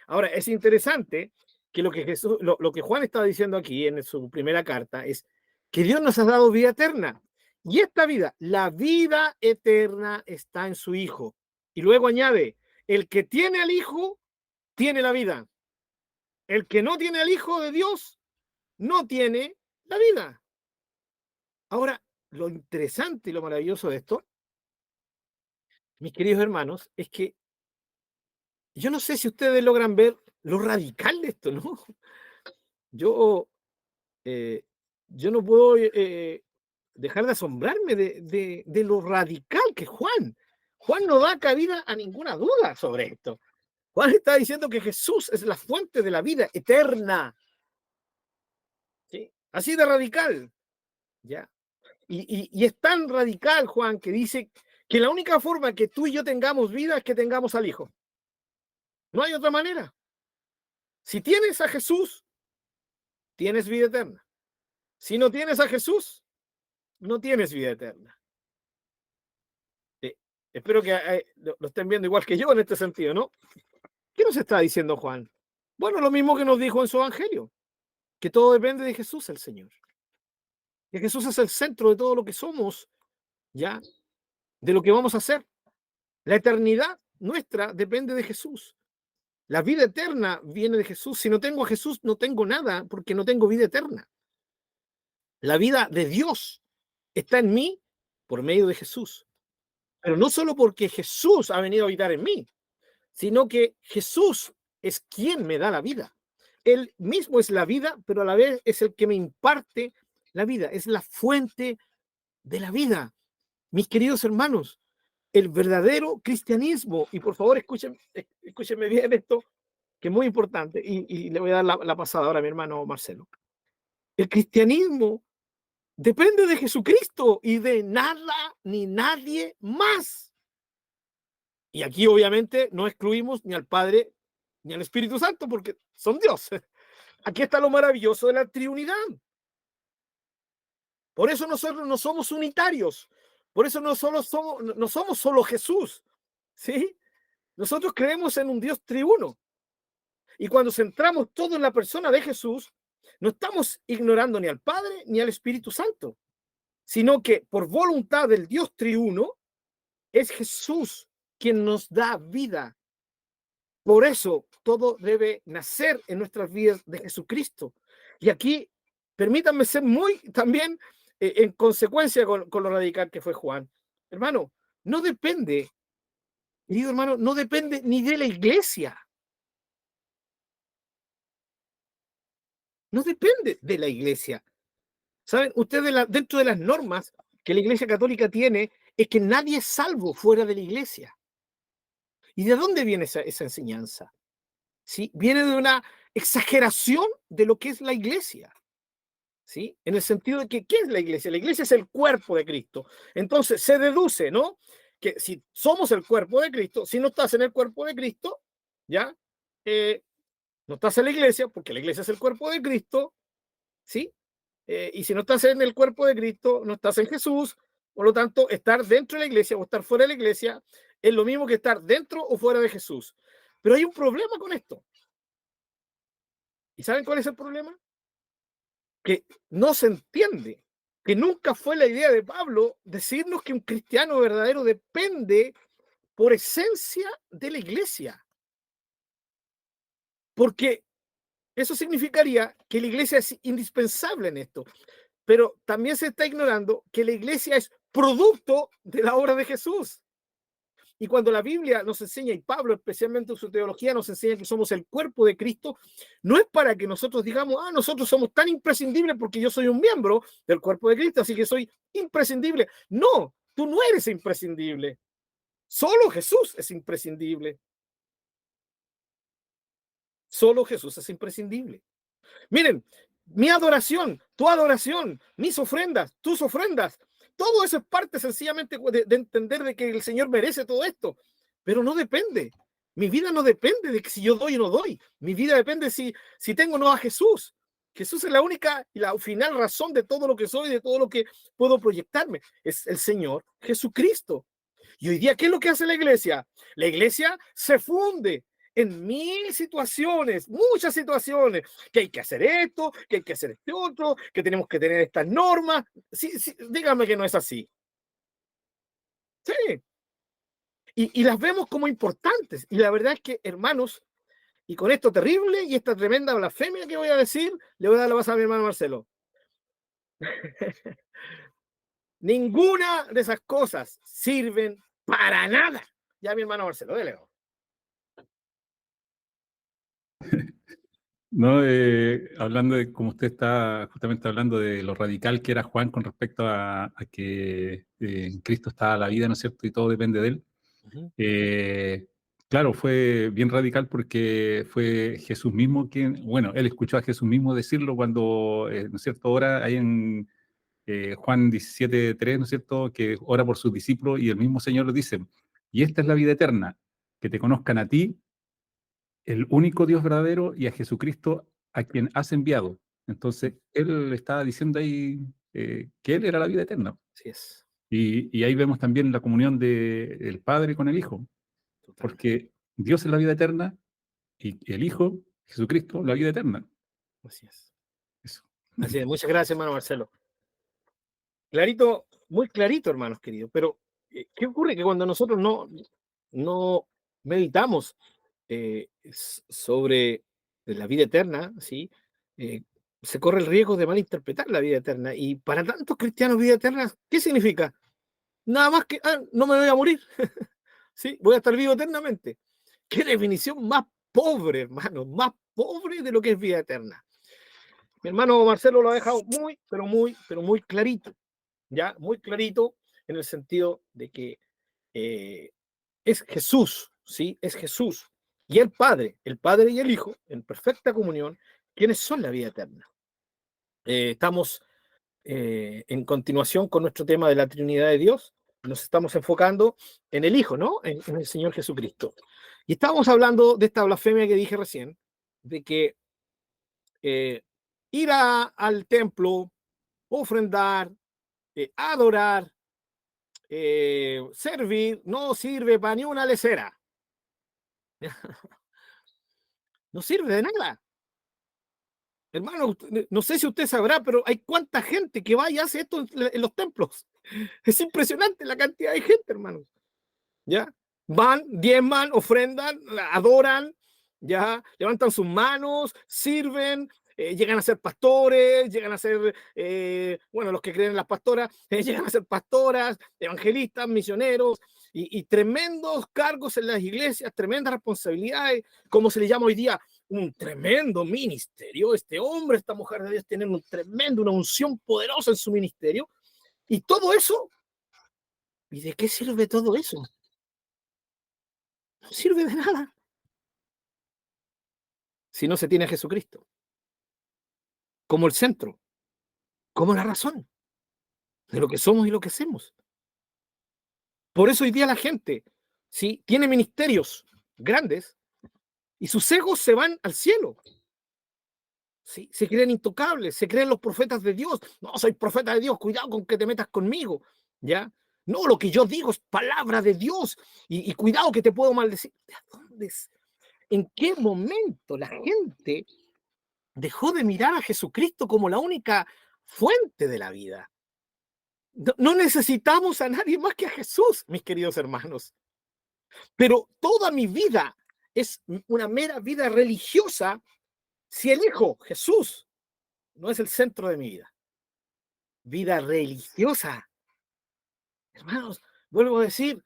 Ahora, es interesante que lo que Juan está diciendo aquí en su primera carta es que Dios nos ha dado vida eterna. Y esta vida, la vida eterna está en su Hijo. Y luego añade, el que tiene al Hijo, tiene la vida. El que no tiene al Hijo de Dios, no tiene la vida. Ahora, lo interesante y lo maravilloso de esto, mis queridos hermanos, es que yo no sé si ustedes logran ver lo radical de esto, ¿no? Yo, eh, yo no puedo dejar de asombrarme de lo radical que es Juan. Juan no da cabida a ninguna duda sobre esto. Juan está diciendo que Jesús es la fuente de la vida eterna. ¿Sí? Así de radical. ¿Ya? Y es tan radical, Juan, que dice que la única forma que tú y yo tengamos vida es que tengamos al Hijo. No hay otra manera. Si tienes a Jesús, tienes vida eterna. Si no tienes a Jesús, no tienes vida eterna. Espero que lo estén viendo igual que yo en este sentido, ¿no? ¿Qué nos está diciendo Juan? Bueno, lo mismo que nos dijo en su evangelio, que todo depende de Jesús, el Señor. Que Jesús es el centro de todo lo que somos, ¿ya? De lo que vamos a hacer. La eternidad nuestra depende de Jesús. La vida eterna viene de Jesús. Si no tengo a Jesús, no tengo nada porque no tengo vida eterna. La vida de Dios está en mí por medio de Jesús. Pero no solo porque Jesús ha venido a habitar en mí, sino que Jesús es quien me da la vida. Él mismo es la vida, pero a la vez es el que me imparte la vida. Es la fuente de la vida. Mis queridos hermanos, el verdadero cristianismo, y por favor escúchenme bien esto, que es muy importante, y le voy a dar la pasada ahora a mi hermano Marcelo. El cristianismo depende de Jesucristo y de nada ni nadie más. Y aquí obviamente no excluimos ni al Padre ni al Espíritu Santo porque son Dios. Aquí está lo maravilloso de la Trinidad. Por eso nosotros no somos unitarios. Por eso no somos solo Jesús. ¿Sí? Nosotros creemos en un Dios triuno. Y cuando centramos todo en la persona de Jesús, no estamos ignorando ni al Padre ni al Espíritu Santo, sino que por voluntad del Dios triuno es Jesús quien nos da vida. Por eso todo debe nacer en nuestras vidas de Jesucristo. Y aquí, permítanme ser muy también en consecuencia con lo radical que fue Juan. Hermano, no depende, querido hermano, no depende ni de la iglesia. No depende de la iglesia. ¿Saben? Ustedes dentro de las normas que la Iglesia Católica tiene es que nadie es salvo fuera de la iglesia. ¿Y de dónde viene esa enseñanza? ¿Sí? Viene de una exageración de lo que es la iglesia. ¿Sí? En el sentido de que, ¿qué es la iglesia? La iglesia es el cuerpo de Cristo. Entonces se deduce, ¿no? Que si somos el cuerpo de Cristo, si no estás en el cuerpo de Cristo, ¿ya? No estás en la iglesia, porque la iglesia es el cuerpo de Cristo, ¿sí? Y si no estás en el cuerpo de Cristo, no estás en Jesús. Por lo tanto, estar dentro de la iglesia o estar fuera de la iglesia es lo mismo que estar dentro o fuera de Jesús. Pero hay un problema con esto. ¿Y saben cuál es el problema? Que no se entiende, que nunca fue la idea de Pablo decirnos que un cristiano verdadero depende por esencia de la iglesia. Porque eso significaría que la iglesia es indispensable en esto. Pero también se está ignorando que la iglesia es producto de la obra de Jesús. Y cuando la Biblia nos enseña, y Pablo especialmente en su teología nos enseña que somos el cuerpo de Cristo, no es para que nosotros digamos, nosotros somos tan imprescindibles porque yo soy un miembro del cuerpo de Cristo, así que soy imprescindible. No, tú no eres imprescindible. Solo Jesús es imprescindible. Solo Jesús es imprescindible. Miren, mi adoración, tu adoración, mis ofrendas, tus ofrendas, todo eso es parte sencillamente de entender de que el Señor merece todo esto, pero no depende. Mi vida no depende de que si yo doy o no doy. Mi vida depende si tengo o no a Jesús. Jesús es la única y la final razón de todo lo que soy, de todo lo que puedo proyectarme. Es el Señor Jesucristo. Y hoy día, ¿qué es lo que hace la iglesia? La iglesia se funde en 1000 situaciones, muchas situaciones, que hay que hacer esto, que hay que hacer este otro, que tenemos que tener estas normas. Sí, sí, dígame que no es así. Sí. Y las vemos como importantes. Y la verdad es que, hermanos, y con esto terrible y esta tremenda blasfemia que voy a decir, le voy a dar la base a mi hermano Marcelo. Ninguna de esas cosas sirven para nada. Ya mi hermano Marcelo, dele. No, hablando de, como usted está justamente hablando de lo radical que era Juan con respecto a que en Cristo está la vida, ¿no es cierto? Y todo depende de él. Claro, fue bien radical porque fue Jesús mismo quien, bueno, él escuchó a Jesús mismo decirlo cuando, ¿no es cierto? Ahora hay en Juan 17:3, ¿no es cierto? Que ora por sus discípulos y el mismo Señor lo dice, y esta es la vida eterna, que te conozcan a ti, el único Dios verdadero, y a Jesucristo a quien has enviado. Entonces, él estaba diciendo ahí que él era la vida eterna. Así es, Y ahí vemos también la comunión del Padre con el Hijo, totalmente. porque Dios es la vida eterna y el Hijo, Jesucristo, la vida eterna. Así es. Eso. Así es. Muchas gracias, hermano Marcelo. Clarito, muy clarito, hermanos queridos. Pero, ¿qué ocurre? Que cuando nosotros no meditamos sobre la vida eterna, ¿sí? Se corre el riesgo de malinterpretar la vida eterna. Y para tantos cristianos, vida eterna, ¿qué significa? Nada más que, no me voy a morir, ¿sí? Voy a estar vivo eternamente. Qué definición más pobre, hermano, más pobre de lo que es vida eterna. Mi hermano Marcelo lo ha dejado muy, pero muy clarito, ya, muy clarito en el sentido de que es Jesús, ¿sí? Es Jesús. Y el Padre y el Hijo, en perfecta comunión, quienes son la vida eterna. Estamos en continuación con nuestro tema de la Trinidad de Dios. Nos estamos enfocando en el Hijo, ¿no? En el Señor Jesucristo. Y estábamos hablando de esta blasfemia que dije recién, de que ir al templo, ofrendar, adorar, servir, no sirve para ni una lecera. No sirve de nada. Hermano, no sé si usted sabrá, pero hay cuánta gente que va y hace esto en los templos. Es impresionante la cantidad de gente, hermano. ¿Ya? Van, diezman, ofrendan, adoran, ¿ya? Levantan sus manos, sirven, llegan a ser pastores, llegan a ser, bueno, los que creen en las pastoras, llegan a ser pastoras, evangelistas, misioneros, y tremendos cargos en las iglesias, tremendas responsabilidades, como se le llama hoy día, un tremendo ministerio. Este hombre, esta mujer de Dios tienen una unción poderosa en su ministerio, y todo eso, ¿y de qué sirve todo eso? No sirve de nada si no se tiene a Jesucristo como el centro, como la razón de lo que somos y lo que hacemos. Por eso hoy día la gente, ¿sí? Tiene ministerios grandes y sus egos se van al cielo. ¿Sí? Se creen intocables, se creen los profetas de Dios. No, soy profeta de Dios, cuidado con que te metas conmigo, ¿ya? No, lo que yo digo es palabra de Dios y cuidado que te puedo maldecir. ¿De dónde es? ¿En qué momento la gente dejó de mirar a Jesucristo como la única fuente de la vida? No necesitamos a nadie más que a Jesús, mis queridos hermanos. Pero toda mi vida es una mera vida religiosa si elijo Jesús no es el centro de mi vida. Vida religiosa. Hermanos, vuelvo a decir,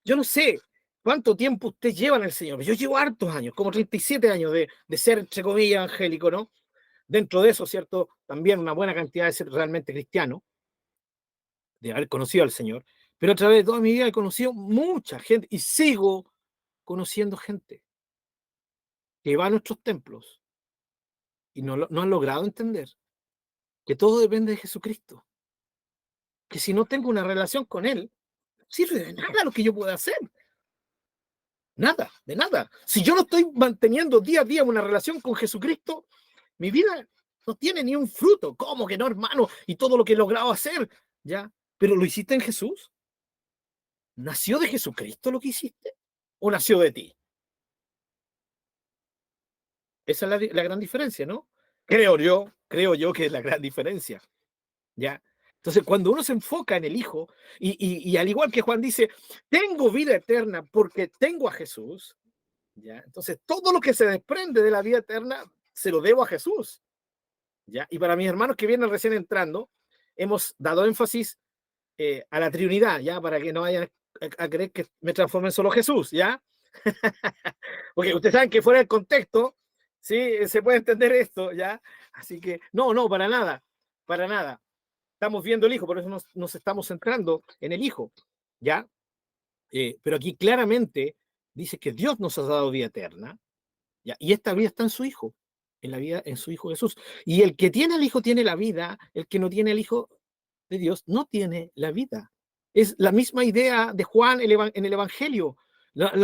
yo no sé cuánto tiempo usted lleva en el Señor. Yo llevo hartos años, como 37 años de ser, entre comillas, evangélico, ¿no? Dentro de eso, ¿cierto? También una buena cantidad de ser realmente cristiano, de haber conocido al Señor. Pero a través de toda mi vida he conocido mucha gente y sigo conociendo gente que va a nuestros templos y no han logrado entender que todo depende de Jesucristo. Que si no tengo una relación con Él, no sirve de nada lo que yo pueda hacer. Nada, de nada. Si yo no estoy manteniendo día a día una relación con Jesucristo, mi vida no tiene ni un fruto. ¿Cómo que no, hermano? Y todo lo que he logrado hacer, ¿ya? ¿Pero lo hiciste en Jesús? ¿Nació de Jesucristo lo que hiciste? ¿O nació de ti? Esa es la gran diferencia, ¿no? Creo yo que es la gran diferencia, ¿ya? Entonces, cuando uno se enfoca en el Hijo, y al igual que Juan dice, tengo vida eterna porque tengo a Jesús, ¿ya? Entonces, todo lo que se desprende de la vida eterna se lo debo a Jesús, ¿ya? Y para mis hermanos que vienen recién entrando, hemos dado énfasis a la Trinidad, ¿ya? Para que no vayan a creer que me transforme en solo Jesús, ¿ya? Porque ustedes saben que fuera del contexto, sí, se puede entender esto, ¿ya? Así que, no, para nada, para nada. Estamos viendo el Hijo, por eso nos estamos centrando en el Hijo, ¿ya? Pero aquí claramente dice que Dios nos ha dado vida eterna, ¿ya? Y esta vida está en su Hijo, en su Hijo Jesús. Y el que tiene al Hijo tiene la vida, el que no tiene al Hijo de Dios no tiene la vida. Es la misma idea de Juan en el Evangelio.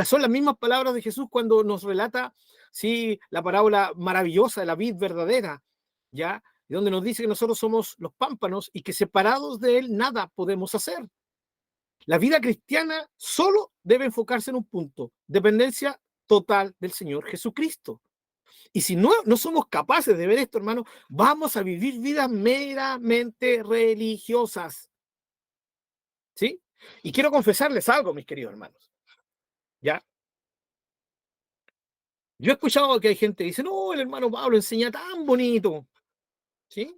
Son las mismas palabras de Jesús cuando nos relata, sí, la parábola maravillosa de la vid verdadera, ¿ya? Donde nos dice que nosotros somos los pámpanos y que separados de él nada podemos hacer. La vida cristiana solo debe enfocarse en un punto: dependencia total del Señor Jesucristo. Y si no somos capaces de ver esto, hermano, vamos a vivir vidas meramente religiosas, ¿sí? Y quiero confesarles algo, mis queridos hermanos, ¿ya? Yo he escuchado que hay gente que dice, no, el hermano Pablo enseña tan bonito, ¿sí?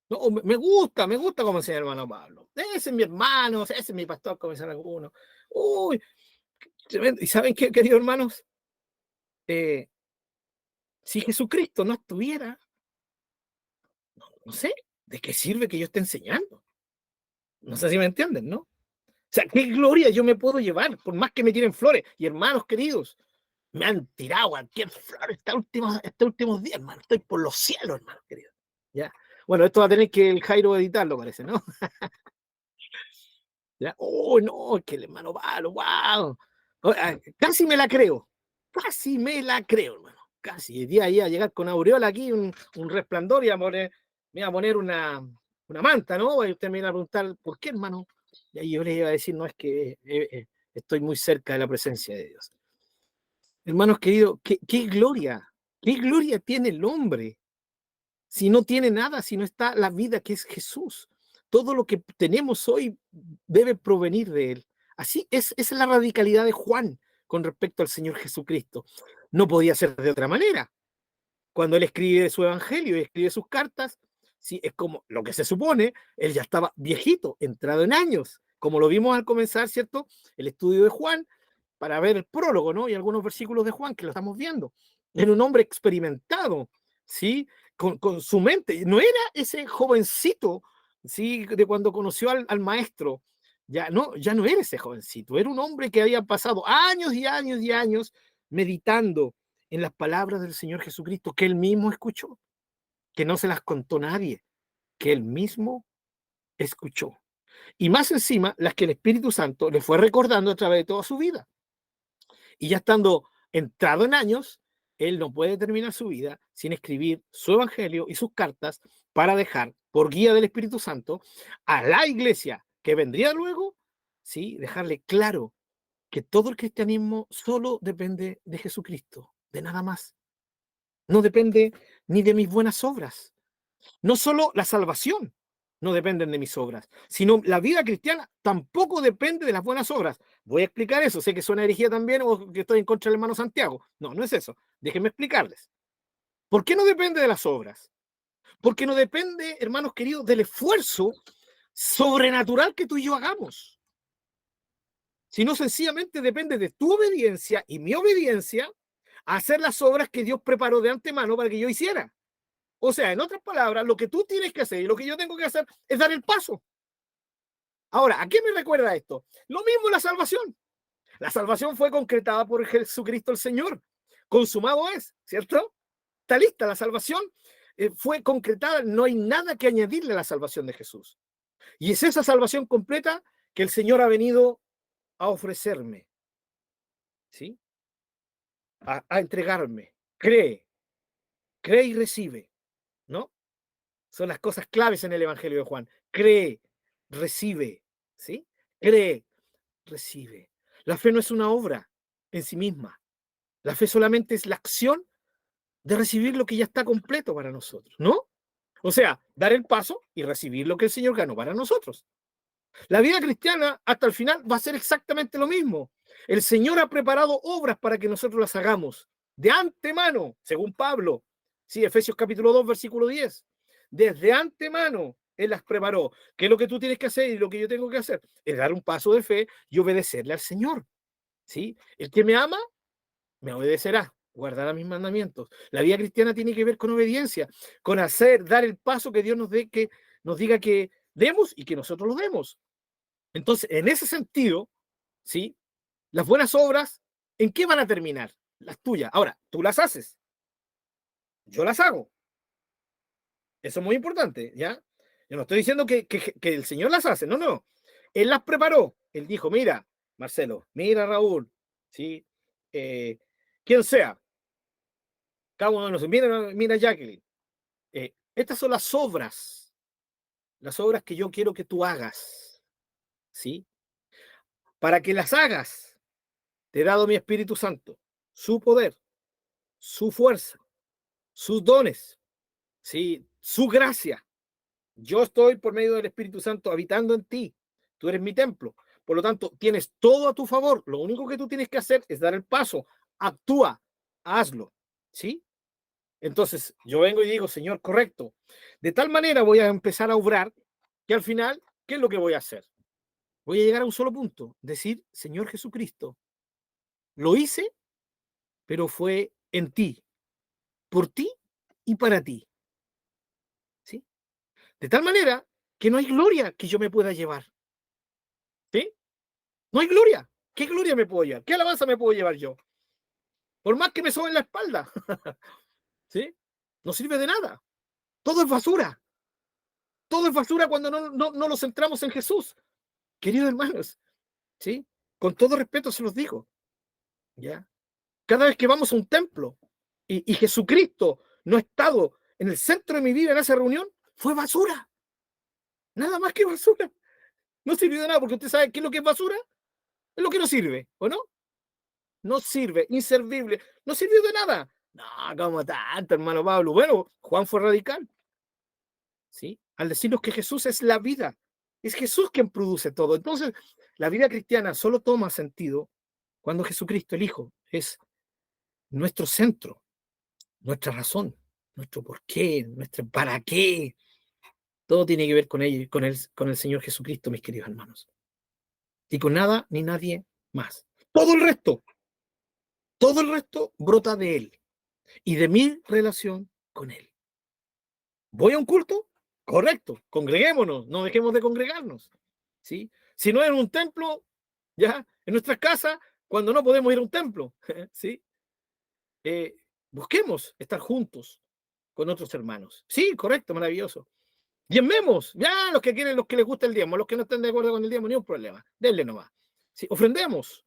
No, me gusta cómo enseña el hermano Pablo. Ese es mi hermano, ese es mi pastor, como dicen algunos. Uy, ¿y saben qué, queridos hermanos? Eh, si Jesucristo no estuviera, no sé, ¿de qué sirve que yo esté enseñando? No sé si me entienden, ¿no? O sea, qué gloria yo me puedo llevar, por más que me tiren flores. Y hermanos queridos, me han tirado cualquier flor estos últimos días, hermano. Estoy por los cielos, hermano querido. ¿Ya? Bueno, esto va a tener que el Jairo editarlo, parece, ¿no? ¿Ya? Oh, no, que el hermano Pablo, wow. Casi me la creo. Casi me la creo, hermano. Casi. El día iba a llegar con aureola aquí, un resplandor, y me iba a poner una manta, ¿no? Y usted me iba a preguntar, ¿por qué, hermano? Y ahí yo le iba a decir, no, es que estoy muy cerca de la presencia de Dios. Hermanos queridos, qué gloria tiene el hombre si no tiene nada, si no está la vida que es Jesús. Todo lo que tenemos hoy debe provenir de él. Así es la radicalidad de Juan con respecto al Señor Jesucristo. No podía ser de otra manera. Cuando él escribe su evangelio y escribe sus cartas, sí, es como lo que se supone, él ya estaba viejito, entrado en años, como lo vimos al comenzar, ¿cierto? El estudio de Juan, para ver el prólogo, ¿no? Y algunos versículos de Juan que lo estamos viendo. Era un hombre experimentado, ¿sí? Con su mente. No era ese jovencito, ¿sí? De cuando conoció al maestro. Ya no era ese jovencito. Era un hombre que había pasado años y años y años meditando en las palabras del Señor Jesucristo que él mismo escuchó, que no se las contó nadie, que él mismo escuchó. Y más encima, las que el Espíritu Santo le fue recordando a través de toda su vida. Y ya estando entrado en años, él no puede terminar su vida sin escribir su evangelio y sus cartas para dejar, por guía del Espíritu Santo, a la iglesia que vendría luego, ¿sí? Dejarle claro que todo el cristianismo solo depende de Jesucristo, de nada más. No depende ni de mis buenas obras. No solo la salvación no dependen de mis obras, sino la vida cristiana tampoco depende de las buenas obras. Voy a explicar eso. Sé que suena herejía también o que estoy en contra del hermano Santiago. No, no es eso. Déjenme explicarles. ¿Por qué no depende de las obras? Porque no depende, hermanos queridos, del esfuerzo sobrenatural que tú y yo hagamos, sino sencillamente depende de tu obediencia y mi obediencia a hacer las obras que Dios preparó de antemano para que yo hiciera. O sea, en otras palabras, lo que tú tienes que hacer y lo que yo tengo que hacer es dar el paso. Ahora, ¿a qué me recuerda esto? Lo mismo la salvación. La salvación fue concretada por Jesucristo el Señor. Consumado es, ¿cierto? Está lista la salvación. Fue concretada, no hay nada que añadirle a la salvación de Jesús. Y es esa salvación completa que el Señor ha venido a ofrecerme, ¿sí? A entregarme. Cree y recibe, ¿no? Son las cosas claves en el Evangelio de Juan. Cree, recibe, ¿sí? Cree. recibe. La fe no es una obra en sí misma. La fe solamente es la acción de recibir lo que ya está completo para nosotros, ¿no? O sea, dar el paso y recibir lo que el Señor ganó para nosotros. La vida cristiana hasta el final va a ser exactamente lo mismo. El Señor ha preparado obras para que nosotros las hagamos de antemano, según Pablo. Sí, Efesios capítulo 2, versículo 10. Desde antemano Él las preparó. ¿Qué es lo que tú tienes que hacer y lo que yo tengo que hacer? Es dar un paso de fe y obedecerle al Señor. ¿Sí? El que me ama, me obedecerá, guardará mis mandamientos. La vida cristiana tiene que ver con obediencia, con hacer, dar el paso que Dios nos dé, que nos diga que demos y que nosotros lo demos. Entonces, en ese sentido, ¿sí? Las buenas obras, ¿en qué van a terminar? Las tuyas. Ahora, tú las haces, yo las hago. Eso es muy importante, ¿ya? Yo no estoy diciendo que el Señor las hace, no, no. Él las preparó. Él dijo, mira, Marcelo, mira, Raúl, ¿sí? Eh, quien sea, cada uno de nosotros, mira, Jacqueline. Estas son las obras que yo quiero que tú hagas, ¿sí? Para que las hagas, te he dado mi Espíritu Santo, su poder, su fuerza, sus dones, ¿sí? Su gracia. Yo estoy por medio del Espíritu Santo habitando en ti. Tú eres mi templo. Por lo tanto, tienes todo a tu favor. Lo único que tú tienes que hacer es dar el paso. Actúa, hazlo, ¿sí? Entonces, yo vengo y digo, Señor, correcto. De tal manera voy a empezar a obrar que al final, ¿qué es lo que voy a hacer? Voy a llegar a un solo punto, decir, Señor Jesucristo, lo hice, pero fue en ti, por ti y para ti, ¿sí? De tal manera que no hay gloria que yo me pueda llevar, ¿sí? No hay gloria. ¿Qué gloria me puedo llevar? ¿Qué alabanza me puedo llevar yo? Por más que me sobe en la espalda, ¿sí? No sirve de nada. Todo es basura. Todo es basura cuando no nos centramos en Jesús. Queridos hermanos, ¿sí? Con todo respeto se los digo, ¿ya? Cada vez que vamos a un templo y Jesucristo no ha estado en el centro de mi vida en esa reunión, fue basura. Nada más que basura. No sirvió de nada, porque usted sabe qué es lo que es basura. Es lo que no sirve, ¿o no? No sirve, inservible. No sirvió de nada. No, como tanto, hermano Pablo. Bueno, Juan fue radical, ¿sí? Al decirnos que Jesús es la vida. Es Jesús quien produce todo. Entonces, la vida cristiana solo toma sentido cuando Jesucristo, el Hijo, es nuestro centro, nuestra razón, nuestro por qué, nuestro para qué. Todo tiene que ver con él, con el Señor Jesucristo, mis queridos hermanos. Y con nada ni nadie más. Todo el resto brota de Él y de mi relación con Él. ¿Voy a un culto? Correcto, congreguémonos, no dejemos de congregarnos. ¿Sí? Si no es en un templo, ya, en nuestras casas, cuando no podemos ir a un templo, ¿sí? Busquemos estar juntos con otros hermanos. Sí, correcto, maravilloso. Diezmemos, ya, los que quieren, los que les gusta el diezmo, los que no están de acuerdo con el diezmo, ni un problema, denle nomás. Sí, ofrendemos,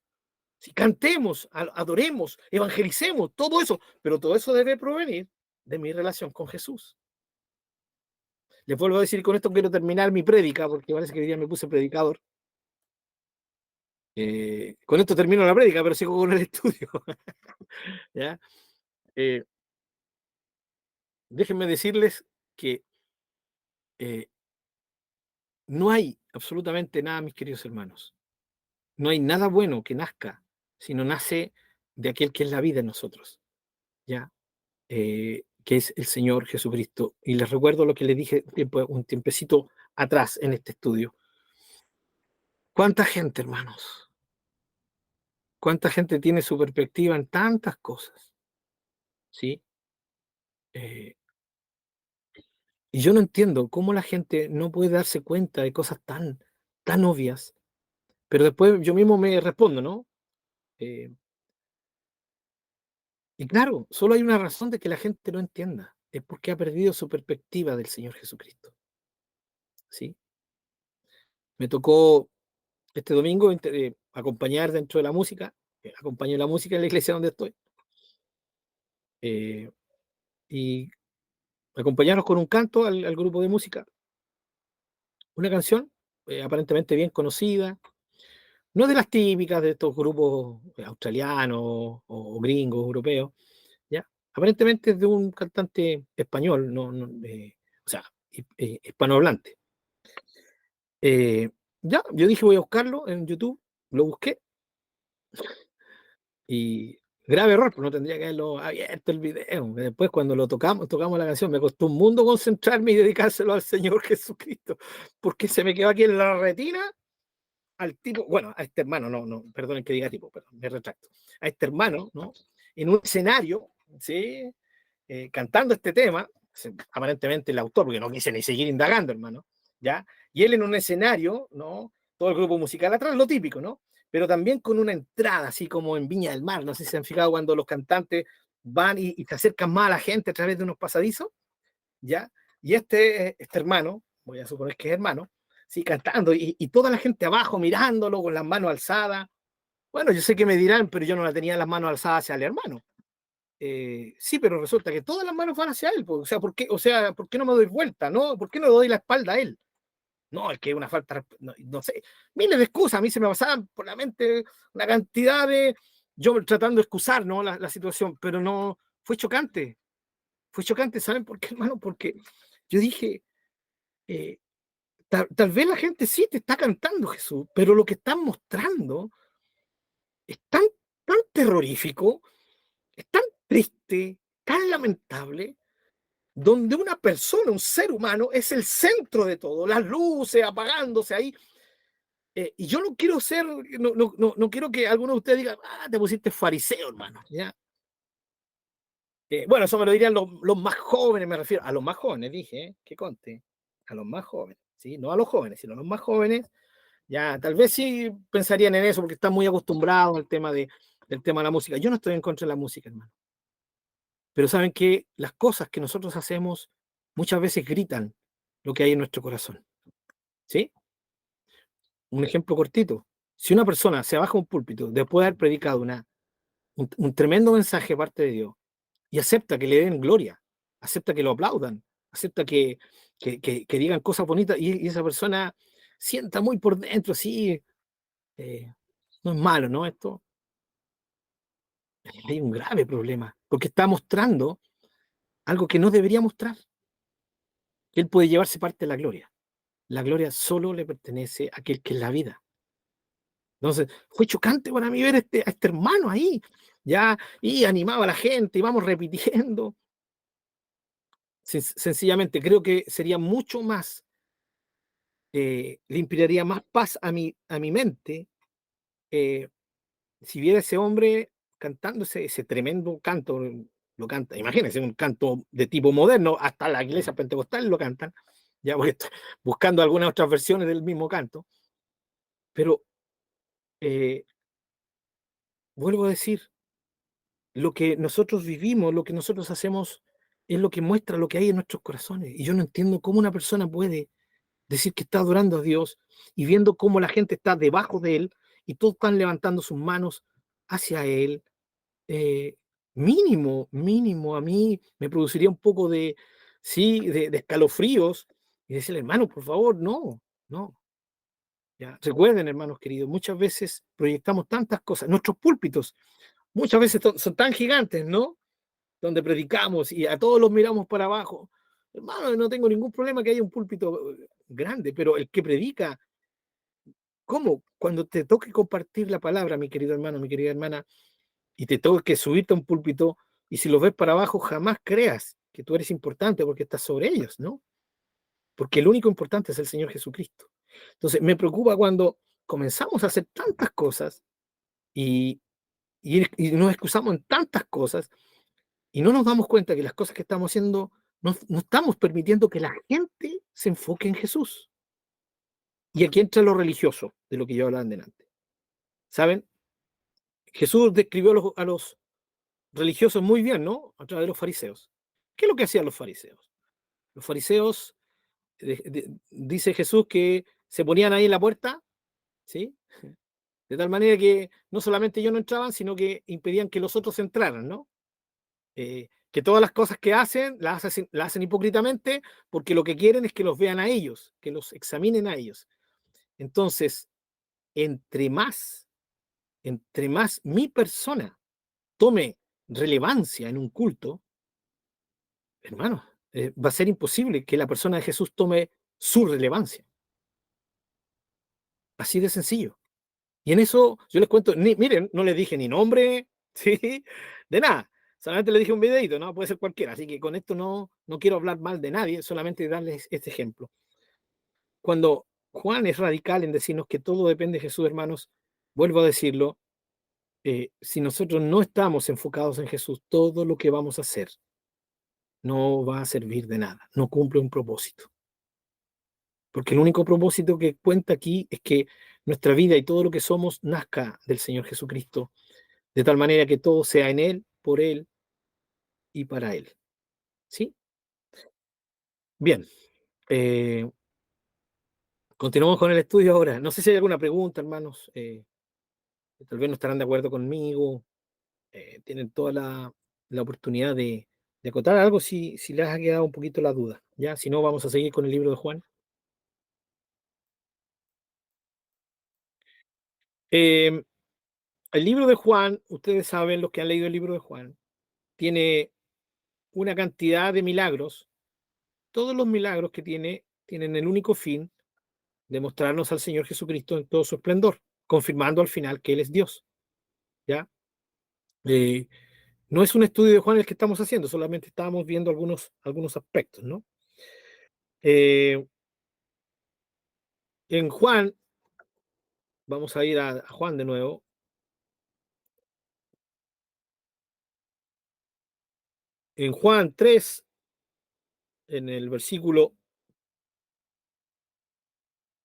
sí, cantemos, adoremos, evangelicemos, todo eso, pero todo eso debe provenir de mi relación con Jesús. Les vuelvo a decir, con esto quiero terminar mi prédica, porque parece que hoy día me puse predicador. Con esto termino la prédica, pero sigo con el estudio. ¿Ya? Eh, Déjenme decirles que no hay absolutamente nada, mis queridos hermanos. No hay nada bueno que nazca, sino nace de aquel que es la vida en nosotros, ¿ya? Que es el Señor Jesucristo. Y les recuerdo lo que les dije un tiempecito atrás en este estudio. ¿Cuánta gente, hermanos? ¿Cuánta gente tiene su perspectiva en tantas cosas? ¿Sí? Eh, y yo no entiendo cómo la gente no puede darse cuenta de cosas tan obvias, pero después yo mismo me respondo, ¿no? Eh, y claro, solo hay una razón de que la gente no entienda, es porque ha perdido su perspectiva del Señor Jesucristo, ¿sí? Me tocó este domingo acompañar dentro de la música, acompañé la música en la iglesia donde estoy, eh, y acompañarnos con un canto al grupo de música, una canción aparentemente bien conocida, No de las típicas de estos grupos australianos o gringos, europeos, ¿ya? Aparentemente es de un cantante español, o sea, hispanohablante. Ya, yo dije voy a buscarlo en YouTube, lo busqué y grave error, pues no tendría que haberlo abierto el video. Después cuando tocamos la canción, me costó un mundo concentrarme y dedicárselo al Señor Jesucristo, porque se me quedó aquí en la retina al tipo, bueno, a este hermano, perdonen que diga tipo, perdón, me retracto, a este hermano, ¿no? En un escenario, ¿sí? Cantando este tema, aparentemente el autor, porque no quise ni seguir indagando, hermano, ¿ya? Y él en un escenario, ¿no? Todo el grupo musical atrás, lo típico, ¿no? Pero también con una entrada, así como en Viña del Mar, no sé si se han fijado cuando los cantantes van y se acercan más a la gente a través de unos pasadizos, ¿ya? Y este hermano, voy a suponer que es hermano, sí, cantando, y toda la gente abajo mirándolo con las manos alzadas. Bueno, yo sé que me dirán, pero yo no la tenía las manos alzadas hacia el hermano. Sí, pero resulta que todas las manos van hacia él. O sea, ¿por qué no me doy vuelta? ¿No? ¿Por qué no le doy la espalda a él? No, es que es una falta, no sé, miles de excusas. A mí se me pasaban por la mente una cantidad de, yo tratando de excusar, ¿no? La situación, pero no, fue chocante, ¿saben por qué, hermano? Porque yo dije, eh, tal vez la gente sí te está cantando, Jesús, pero lo que están mostrando es tan terrorífico, es tan triste, tan lamentable, donde una persona, un ser humano, es el centro de todo, las luces apagándose ahí. Y yo no quiero ser, no quiero que alguno de ustedes diga, te pusiste fariseo, hermano. ¿Ya? Bueno, eso me lo dirían los más jóvenes, me refiero, a los más jóvenes, dije, que conte, a los más jóvenes, ¿sí? No a los jóvenes, sino a los más jóvenes. Ya, tal vez sí pensarían en eso porque están muy acostumbrados al tema del tema de la música. Yo no estoy en contra de la música, hermano. Pero saben que las cosas que nosotros hacemos muchas veces gritan lo que hay en nuestro corazón. ¿Sí? Un ejemplo cortito. Si una persona se baja a un púlpito después de haber predicado un tremendo mensaje de parte de Dios y acepta que le den gloria, acepta que lo aplaudan, acepta que digan cosas bonitas y esa persona sienta muy por dentro, sí, no es malo, ¿no? Esto hay un grave problema, porque está mostrando algo que no debería mostrar. Él puede llevarse parte de la gloria. La gloria solo le pertenece a aquel que es la vida. Entonces, fue chocante para mí ver a este hermano ahí, ya, y animaba a la gente, y vamos repitiendo. Sencillamente, creo que sería mucho más, le inspiraría más paz a mi mente, si viera ese hombre cantando ese tremendo canto, lo canta, imagínense, un canto de tipo moderno, hasta la iglesia pentecostal lo cantan, ya porque estoy buscando algunas otras versiones del mismo canto, pero eh, vuelvo a decir, lo que nosotros vivimos, lo que nosotros hacemos, es lo que muestra lo que hay en nuestros corazones. Y yo no entiendo cómo una persona puede decir que está adorando a Dios y viendo cómo la gente está debajo de él y todos están levantando sus manos hacia él. eh, mínimo, a mí me produciría un poco sí, de escalofríos y decirle, hermano, por favor, no. Ya. Recuerden, hermanos queridos, muchas veces proyectamos tantas cosas. Nuestros púlpitos muchas veces son tan gigantes, ¿no? Donde predicamos y a todos los miramos para abajo. Hermano, no tengo ningún problema que haya un púlpito grande, pero el que predica, ¿cómo? Cuando te toque compartir la palabra, mi querido hermano, mi querida hermana, y te toque subirte a un púlpito, y si los ves para abajo, jamás creas que tú eres importante porque estás sobre ellos, ¿no? Porque el único importante es el Señor Jesucristo. Entonces, me preocupa cuando comenzamos a hacer tantas cosas y, y nos excusamos en tantas cosas y no nos damos cuenta que las cosas que estamos haciendo no estamos permitiendo que la gente se enfoque en Jesús. Y aquí entra lo religioso, de lo que yo hablaba delante. ¿Saben? Jesús describió a los religiosos muy bien, ¿no? A través de los fariseos. ¿Qué es lo que hacían los fariseos? Los fariseos, dice Jesús, que se ponían ahí en la puerta, ¿sí? De tal manera que no solamente ellos no entraban, sino que impedían que los otros entraran, ¿no? Que todas las cosas que hacen las hacen hipócritamente porque lo que quieren es que los vean a ellos, que los examinen a ellos. Entonces, entre más, entre más mi persona tome relevancia en un culto, hermano, va a ser imposible que la persona de Jesús tome su relevancia. Así de sencillo. Y en eso yo les cuento, miren, no les dije ni nombre, ¿sí? De nada. Solamente les dije un videito, ¿no? Puede ser cualquiera. Así que con esto no quiero hablar mal de nadie, solamente darles este ejemplo. Cuando Juan es radical en decirnos que todo depende de Jesús, hermanos, vuelvo a decirlo, si nosotros no estamos enfocados en Jesús, todo lo que vamos a hacer no va a servir de nada, no cumple un propósito. Porque el único propósito que cuenta aquí es que nuestra vida y todo lo que somos nazca del Señor Jesucristo, de tal manera que todo sea en Él, por Él y para Él. ¿Sí? Bien. eh, Continuamos con el estudio ahora. No sé si hay alguna pregunta, hermanos. Tal vez no estarán de acuerdo conmigo. Tienen toda la oportunidad de acotar algo si les ha quedado un poquito la duda. ¿Ya? Si no, vamos a seguir con el libro de Juan. Eh, el libro de Juan, ustedes saben, los que han leído el libro de Juan, tiene una cantidad de milagros. Todos los milagros que tienen el único fin de mostrarnos al Señor Jesucristo en todo su esplendor, confirmando al final que Él es Dios. ¿Ya? Eh, no es un estudio de Juan el que estamos haciendo, solamente estábamos viendo algunos aspectos, ¿no? Eh, en Juan, vamos a ir a Juan de nuevo. En Juan 3, en el versículo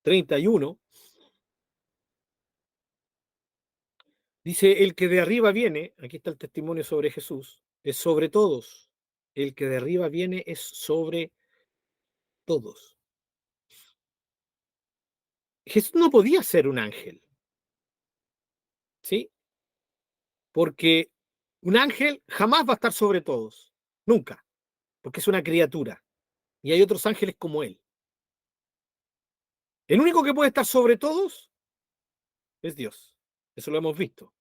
31, dice, el que de arriba viene, aquí está el testimonio sobre Jesús, es sobre todos. El que de arriba viene es sobre todos. Jesús no podía ser un ángel, ¿sí? Porque un ángel jamás va a estar sobre todos, nunca, porque es una criatura y hay otros ángeles como él. El único que puede estar sobre todos es Dios, eso lo hemos visto.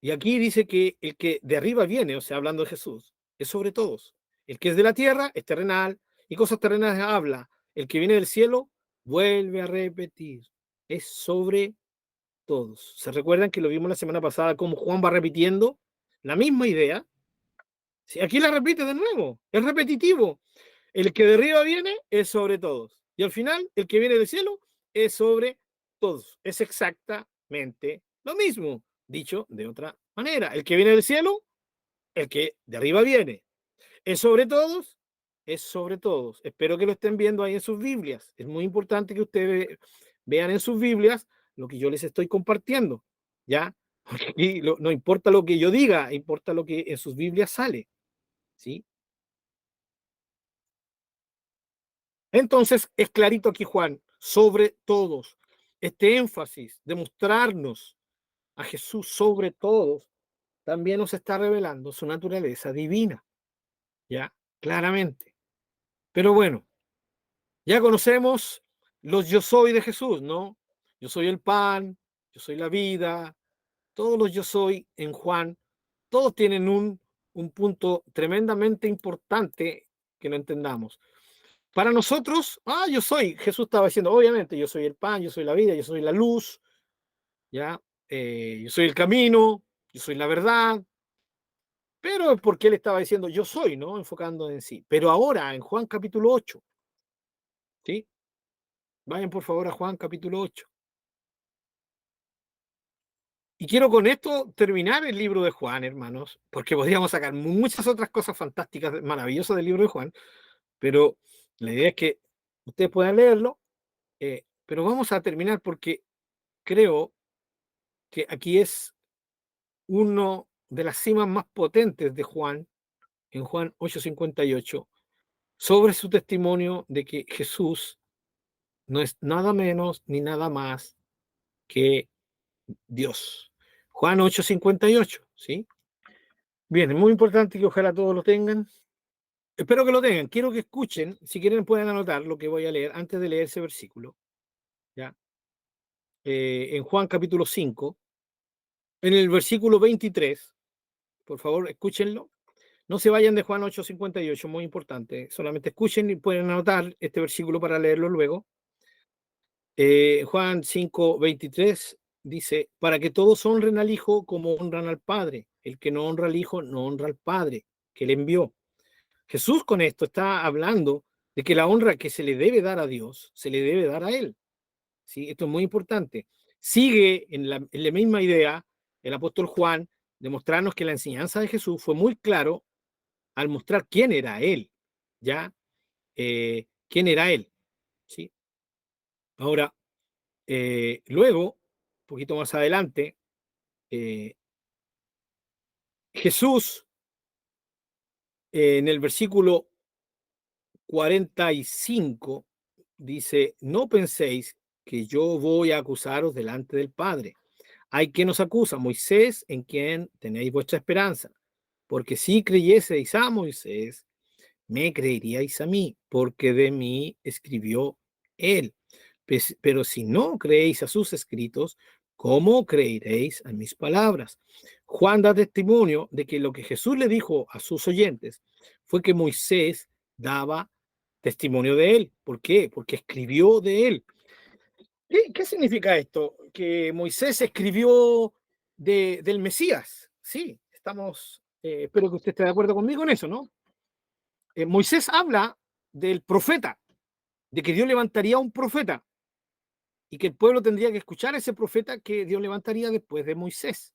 Y aquí dice que el que de arriba viene, o sea, hablando de Jesús, es sobre todos. El que es de la tierra es terrenal y cosas terrenales habla. El que viene del cielo vuelve a repetir, es sobre todos. ¿Se recuerdan que lo vimos la semana pasada cómo Juan va repitiendo la misma idea? Sí, aquí la repite de nuevo, es repetitivo. El que de arriba viene es sobre todos. Y al final, el que viene del cielo es sobre todos. Es exactamente lo mismo, dicho de otra manera. El que viene del cielo, el que de arriba viene. Es sobre todos, es sobre todos. Espero que lo estén viendo ahí en sus Biblias. Es muy importante que ustedes vean en sus Biblias lo que yo les estoy compartiendo. ¿Ya? Porque aquí no importa lo que yo diga, importa lo que en sus Biblias sale. ¿Sí? Entonces, es clarito aquí Juan, sobre todos, este énfasis de mostrarnos a Jesús sobre todos, también nos está revelando su naturaleza divina, ya, claramente. Pero bueno, ya conocemos los yo soy de Jesús, ¿no? Yo soy el pan, yo soy la vida, todos los yo soy en Juan, todos tienen un punto tremendamente importante que lo entendamos. Para nosotros, yo soy, Jesús estaba diciendo, obviamente, yo soy el pan, yo soy la vida, yo soy la luz, ¿ya? Yo soy el camino, yo soy la verdad, pero es porque él estaba diciendo, yo soy, ¿no? Enfocando en sí. Pero ahora, en Juan capítulo 8, ¿sí? Vayan por favor a Juan capítulo 8. Y quiero con esto terminar el libro de Juan, hermanos, porque podríamos sacar muchas otras cosas fantásticas, maravillosas del libro de Juan, pero la idea es que ustedes puedan leerlo, pero vamos a terminar porque creo que aquí es uno de las cimas más potentes de Juan, en Juan 8:58, sobre su testimonio de que Jesús no es nada menos ni nada más que Dios. Juan 8:58, ¿sí? Bien, es muy importante que ojalá todos lo tengan. Espero que lo tengan. Quiero que escuchen, si quieren pueden anotar lo que voy a leer antes de leer ese versículo, ¿ya? en Juan capítulo 5, en el versículo 23, por favor, escúchenlo. No se vayan de Juan 8:58, muy importante. Solamente escuchen y pueden anotar este versículo para leerlo luego. Juan 5:23 dice, para que todos honren al Hijo como honran al Padre. El que no honra al Hijo no honra al Padre que le envió. Jesús con esto está hablando de que la honra que se le debe dar a Dios, se le debe dar a Él. ¿Sí? Esto es muy importante. Sigue en la misma idea el apóstol Juan de mostrarnos que la enseñanza de Jesús fue muy claro al mostrar quién era Él, ¿ya? ¿Quién era Él? ¿Sí? Ahora, luego, un poquito más adelante, Jesús, en el versículo 45, dice, no penséis que yo voy a acusaros delante del Padre. Hay quien nos acusa, Moisés, en quien tenéis vuestra esperanza. Porque si creyeseis a Moisés, me creeríais a mí, porque de mí escribió él. Pero si no creéis a sus escritos, ¿cómo creeréis a mis palabras? Juan da testimonio de que lo que Jesús le dijo a sus oyentes fue que Moisés daba testimonio de él. ¿Por qué? Porque escribió de él. ¿Qué significa esto? Que Moisés escribió del Mesías. Sí, estamos, espero que usted esté de acuerdo conmigo en eso, ¿no? Moisés habla del profeta, de que Dios levantaría un profeta y que el pueblo tendría que escuchar a ese profeta que Dios levantaría después de Moisés.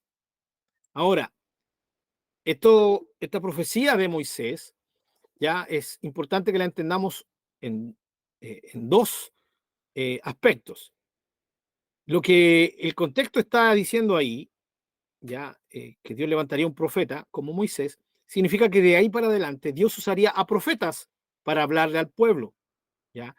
Ahora, esta profecía de Moisés ya es importante que la entendamos en dos aspectos. Lo que el contexto está diciendo ahí, ya que Dios levantaría un profeta como Moisés, significa que de ahí para adelante Dios usaría a profetas para hablarle al pueblo, ya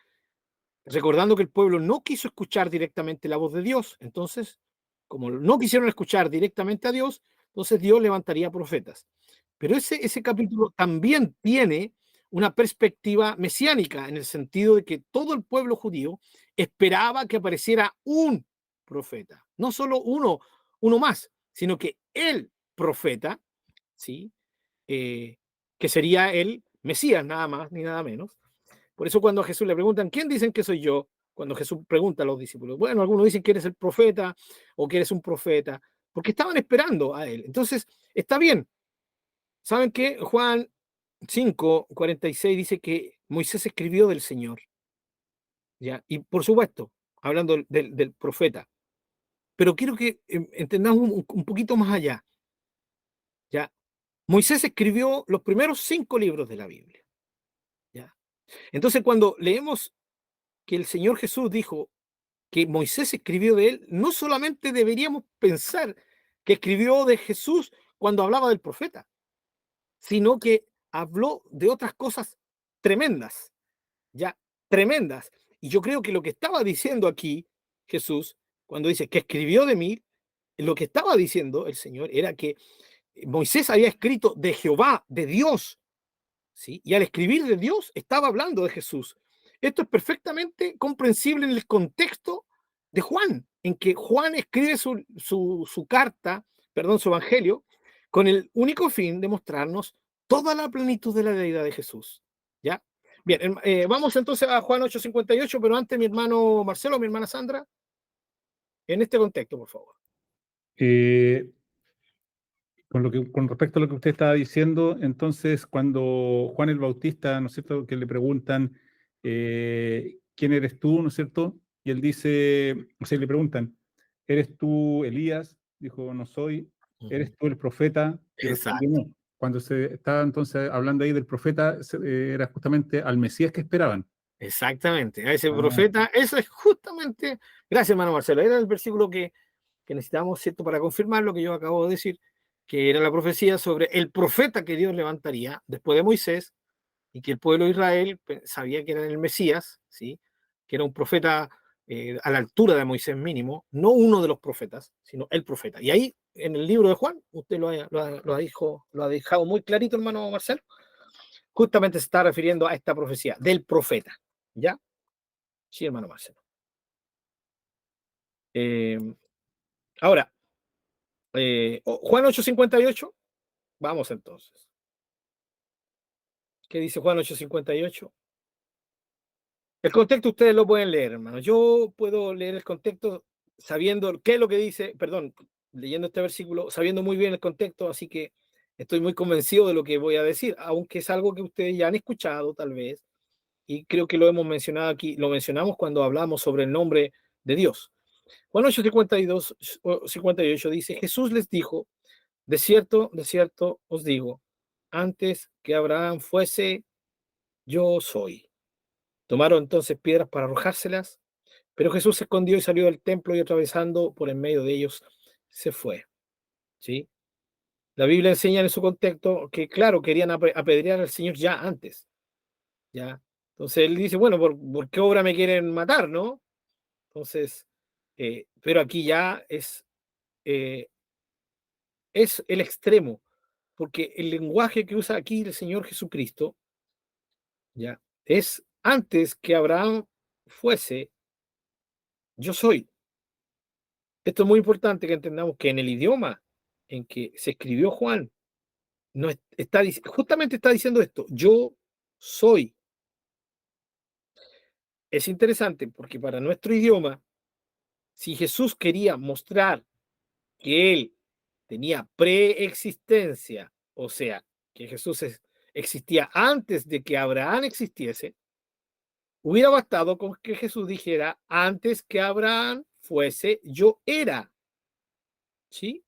recordando que el pueblo no quiso escuchar directamente la voz de Dios. Entonces, como no quisieron escuchar directamente a Dios, entonces Dios levantaría profetas. Pero ese capítulo también tiene una perspectiva mesiánica, en el sentido de que todo el pueblo judío esperaba que apareciera un profeta, no solo uno más, sino que el profeta, ¿sí? Que sería el Mesías, nada más ni nada menos. Por eso cuando a Jesús le preguntan, ¿quién dicen que soy yo? Cuando Jesús pregunta a los discípulos, bueno, algunos dicen que eres el profeta o que eres un profeta, porque estaban esperando a él. Entonces, está bien. ¿Saben qué? Juan 5:46 dice que Moisés escribió del Señor, ¿ya? Y por supuesto, hablando del profeta. Pero quiero que entendamos un poquito más allá, ¿ya? Moisés escribió los primeros 5 libros de la Biblia, ¿ya? Entonces, cuando leemos que el Señor Jesús dijo que Moisés escribió de él, no solamente deberíamos pensar que escribió de Jesús cuando hablaba del profeta, sino que habló de otras cosas tremendas, ya tremendas. Y yo creo que lo que estaba diciendo aquí Jesús, cuando dice que escribió de mí, lo que estaba diciendo el Señor era que Moisés había escrito de Jehová, de Dios, ¿sí? Y al escribir de Dios estaba hablando de Jesús. Esto es perfectamente comprensible en el contexto de Juan, en que Juan escribe su carta, perdón, su evangelio, con el único fin de mostrarnos toda la plenitud de la deidad de Jesús. ¿Ya? Bien, vamos entonces a Juan 8:58, pero antes mi hermano Marcelo, mi hermana Sandra, en este contexto, por favor. Eh, con respecto a lo que usted estaba diciendo, entonces, cuando Juan el Bautista, ¿no es cierto?, que le preguntan, ¿quién eres tú?, ¿no es cierto? Y él dice, o sea, le preguntan, ¿eres tú Elías? Dijo, no soy. ¿Eres tú el profeta? Y respondió, Exacto, no. Cuando se estaba entonces hablando ahí del profeta, era justamente al Mesías que esperaban. exactamente. A ese Ah, profeta, eso es justamente, gracias hermano Marcelo, era el versículo que necesitamos, ¿cierto?, para confirmar lo que yo acabo de decir, que era la profecía sobre el profeta que Dios levantaría después de Moisés y que el pueblo de Israel sabía que era el Mesías, ¿sí? Que era un profeta a la altura de Moisés mínimo, no uno de los profetas, sino el profeta. Y ahí, en el libro de Juan, usted lo ha dejado muy clarito, hermano Marcelo, justamente se está refiriendo a esta profecía del profeta, ¿ya? Sí, hermano Marcelo. Eh, ahora, Juan 8:58, vamos entonces. ¿Qué dice Juan 8:58? El contexto ustedes lo pueden leer, hermano. Yo puedo leer el contexto sabiendo qué es lo que dice, perdón, leyendo este versículo, sabiendo muy bien el contexto, así que estoy muy convencido de lo que voy a decir, aunque es algo que ustedes ya han escuchado tal vez, y creo que lo hemos mencionado aquí, lo mencionamos cuando hablamos sobre el nombre de Dios. Juan 8:52 o 58 dice, Jesús les dijo, de cierto os digo, antes que Abraham fuese, yo soy. Tomaron entonces piedras para arrojárselas, pero Jesús se escondió y salió del templo y atravesando por en medio de ellos se fue. ¿Sí? La Biblia enseña en su contexto que, claro, querían apedrear al Señor ya antes. ¿Ya? Entonces él dice, bueno, ¿por qué obra me quieren matar, no? Entonces, pero aquí ya eh, es el extremo, porque el lenguaje que usa aquí el Señor Jesucristo, ¿ya? Es antes que Abraham fuese, yo soy. Esto es muy importante que entendamos que en el idioma en que se escribió Juan, no está, justamente está diciendo esto, yo soy. Es interesante porque para nuestro idioma, si Jesús quería mostrar que él tenía preexistencia, o sea, que Jesús existía antes de que Abraham existiese, hubiera bastado con que Jesús dijera, antes que Abraham fuese, yo era, ¿sí?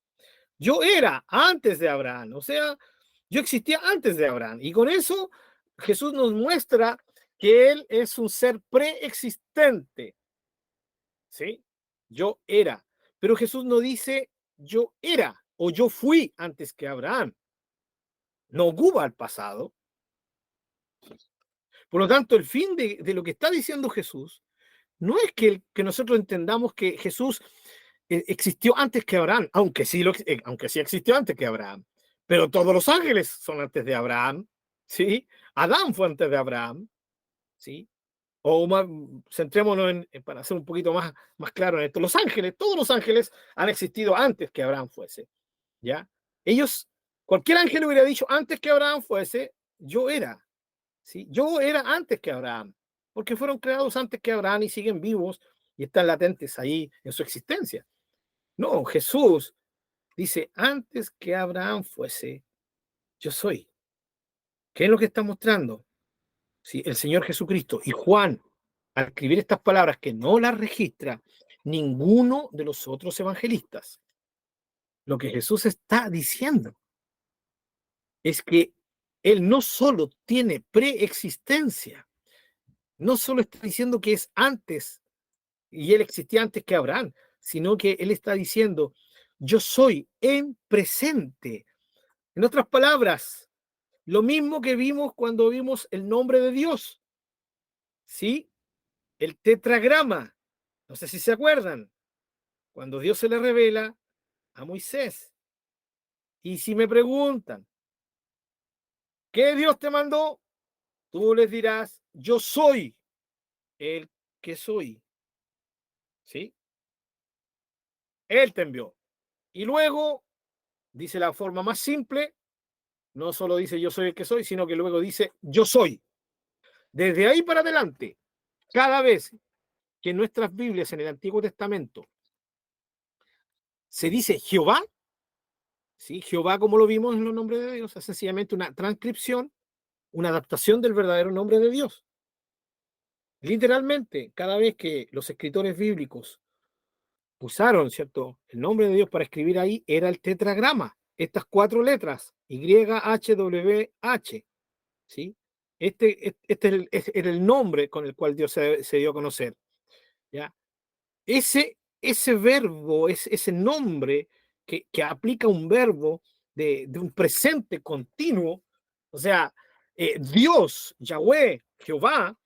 Yo era antes de Abraham, o sea, yo existía antes de Abraham. Y con eso Jesús nos muestra que Él es un ser preexistente, ¿sí? Yo era. Pero Jesús no dice yo era o yo fui antes que Abraham. No ocupa el pasado. Por lo tanto, el fin de lo que está diciendo Jesús no es que nosotros entendamos que Jesús existió antes que Abraham, aunque sí existió antes que Abraham, pero todos los ángeles son antes de Abraham, ¿sí? Adán fue antes de Abraham, ¿sí? O más, centrémonos para ser un poquito más claro en esto, los ángeles, todos los ángeles han existido antes que Abraham fuese, ¿ya? Ellos, cualquier ángel hubiera dicho antes que Abraham fuese, yo era, ¿sí? Yo era antes que Abraham, porque fueron creados antes que Abraham y siguen vivos y están latentes ahí en su existencia. No, Jesús dice, antes que Abraham fuese, yo soy. ¿Qué es lo que está mostrando? Sí, el Señor Jesucristo y Juan, al escribir estas palabras que no las registra ninguno de los otros evangelistas, lo que Jesús está diciendo es que Él no solo tiene preexistencia, no solo está diciendo que es antes y Él existía antes que Abraham, sino que Él está diciendo, yo soy en presente. En otras palabras, lo mismo que vimos cuando vimos el nombre de Dios, ¿sí? El tetragrama. No sé si se acuerdan, cuando Dios se le revela a Moisés. Y si me preguntan, ¿qué Dios te mandó? Tú les dirás, yo soy el que soy, ¿sí? Él te envió. Y luego dice la forma más simple, no solo dice yo soy el que soy, sino que luego dice yo soy. Desde ahí para adelante, cada vez que en nuestras Biblias en el Antiguo Testamento se dice Jehová, ¿sí? Jehová, como lo vimos en los nombres de Dios, es sencillamente una transcripción, una adaptación del verdadero nombre de Dios. Literalmente, cada vez que los escritores bíblicos usaron, ¿cierto?, el nombre de Dios para escribir ahí, era el tetragrama, estas cuatro letras, YHWH, ¿sí? Era el nombre con el cual Dios se dio a conocer, ¿ya? Ese verbo, ese nombre que aplica un verbo de un presente continuo, o sea, Dios, Yahweh, Jehová,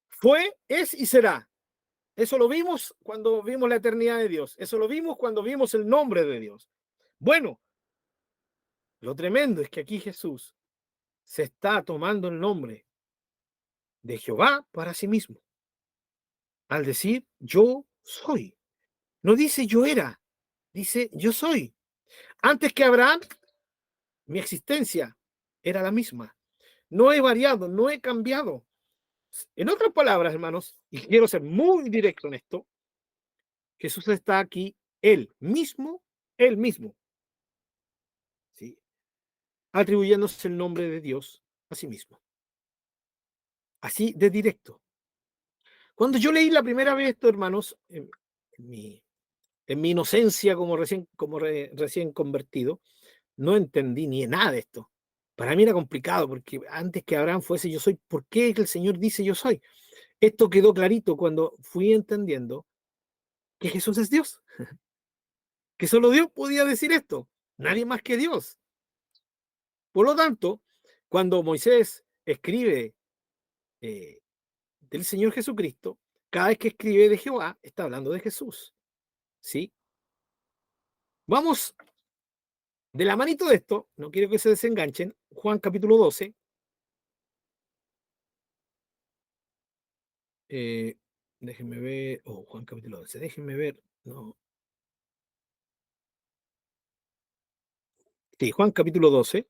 fue, es y será. Eso lo vimos cuando vimos la eternidad de Dios. Eso lo vimos cuando vimos el nombre de Dios. Bueno, lo tremendo es que aquí Jesús se está tomando el nombre de Jehová para sí mismo, al decir yo soy. No dice yo era, dice yo soy. Antes que Abraham, mi existencia era la misma. No he variado, no he cambiado. En otras palabras, hermanos, y quiero ser muy directo en esto, Jesús está aquí, él mismo, ¿sí? Atribuyéndose el nombre de Dios a sí mismo. Así de directo. Cuando yo leí la primera vez esto, hermanos, en mi inocencia recién convertido, no entendí ni nada de esto. Para mí era complicado, porque antes que Abraham fuese yo soy, ¿por qué el Señor dice yo soy? Esto quedó clarito cuando fui entendiendo que Jesús es Dios, que solo Dios podía decir esto, nadie más que Dios. Por lo tanto, cuando Moisés escribe del Señor Jesucristo, cada vez que escribe de Jehová, está hablando de Jesús. ¿Sí? Vamos de la manito de esto, no quiero que se desenganchen, Juan capítulo 12. Déjenme ver, Juan capítulo 12, déjenme ver, no. Sí, Juan capítulo 12.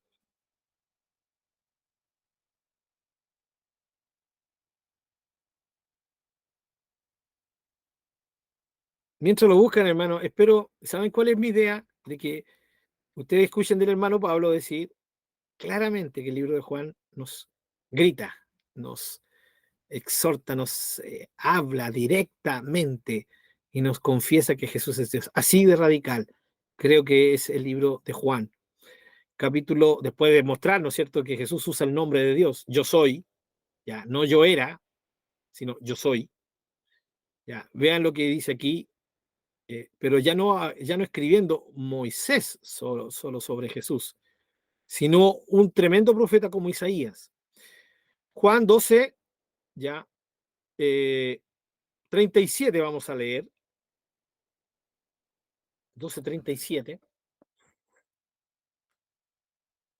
Mientras lo buscan, hermano, espero, ¿saben cuál es mi idea? De que ustedes escuchen del hermano Pablo decir claramente que el libro de Juan nos grita, nos exhorta, nos habla directamente y nos confiesa que Jesús es Dios. Así de radical, creo que es el libro de Juan. Capítulo, después de mostrar, ¿no es cierto?, que Jesús usa el nombre de Dios, yo soy, ya, no yo era, sino yo soy. Ya, vean lo que dice aquí, pero ya no escribiendo Moisés solo sobre Jesús, sino un tremendo profeta como Isaías. Juan 12, ya, 37 vamos a leer. 12:37.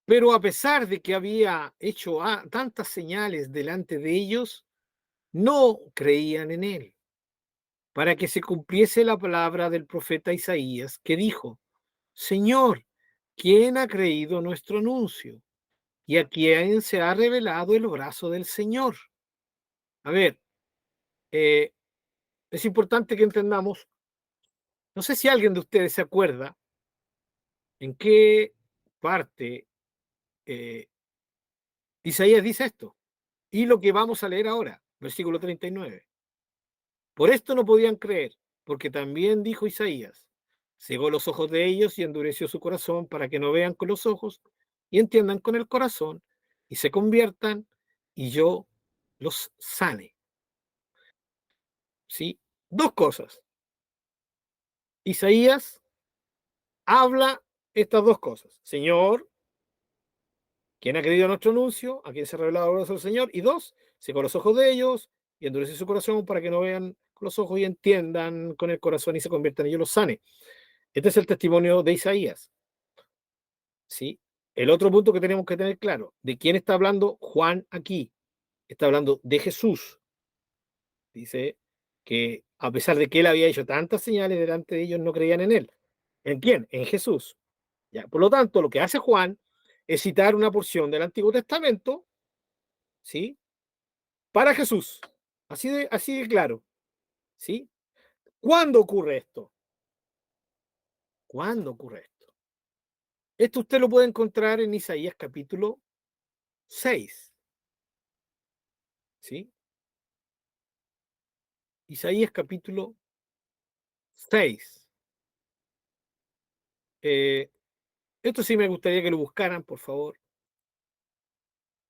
Pero a pesar de que había hecho tantas señales delante de ellos, no creían en él, para que se cumpliese la palabra del profeta Isaías, que dijo: Señor, ¿quién ha creído nuestro anuncio? ¿Y a quién se ha revelado el brazo del Señor? A ver, eh, es importante que entendamos, no sé si alguien de ustedes se acuerda en qué parte eh, Isaías dice esto, y lo que vamos a leer ahora, versículo 39. Por esto no podían creer, porque también dijo Isaías: cegó los ojos de ellos y endureció su corazón para que no vean con los ojos y entiendan con el corazón y se conviertan y yo los sane. ¿Sí? Dos cosas. Isaías habla estas dos cosas. Señor, ¿quién ha creído nuestro anuncio? ¿A quién se ha revelado el brazo del Señor? Y dos, cegó los ojos de ellos y endureció su corazón para que no vean con los ojos y entiendan con el corazón y se conviertan y yo los sane. Este es el testimonio de Isaías. ¿Sí? El otro punto que tenemos que tener claro, ¿de quién está hablando Juan aquí? Está hablando de Jesús. Dice que a pesar de que él había hecho tantas señales delante de ellos, no creían en él. ¿En quién? En Jesús. ¿Ya? Por lo tanto, lo que hace Juan es citar una porción del Antiguo Testamento, ¿sí? Para Jesús. Así de claro. ¿Sí? ¿Cuándo ocurre esto? ¿Cuándo ocurre esto? Esto usted lo puede encontrar en Isaías capítulo 6. ¿Sí? Isaías capítulo 6. Esto sí me gustaría que lo buscaran, por favor,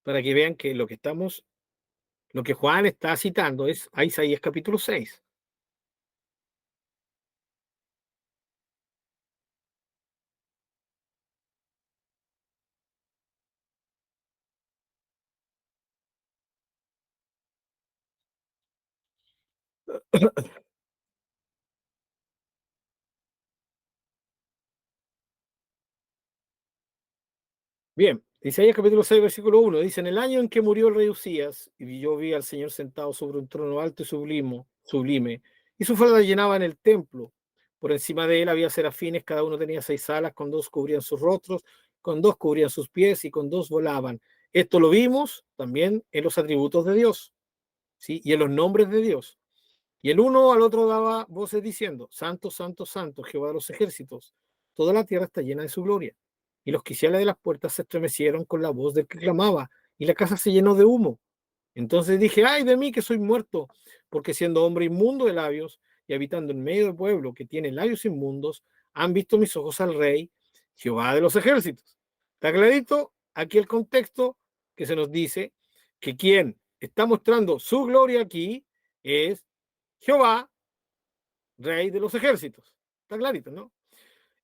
para que vean que lo que Juan está citando es a Isaías capítulo 6. Bien, Isaías capítulo 6, versículo 1, dice: en el año en que murió el rey Usías, y yo vi al Señor sentado sobre un trono alto y sublime, y su falda llenaba en el templo, Por encima de él había serafines, cada uno tenía 6 alas, con 2 cubrían sus rostros, con 2 cubrían sus pies y con 2 volaban. Esto lo vimos también en los atributos de Dios, ¿sí? Y en los nombres de Dios. Y el uno al otro daba voces diciendo: Santo, santo, santo, Jehová de los ejércitos, toda la tierra está llena de su gloria. Y los quiciales de las puertas se estremecieron con la voz del que clamaba, y la casa se llenó de humo. Entonces dije: ay de mí que soy muerto, porque siendo hombre inmundo de labios y habitando en medio del pueblo que tiene labios inmundos, han visto mis ojos al Rey, Jehová de los ejércitos. Está clarito aquí el contexto que se nos dice que quien está mostrando su gloria aquí es Jehová, Rey de los ejércitos. Está clarito, ¿no?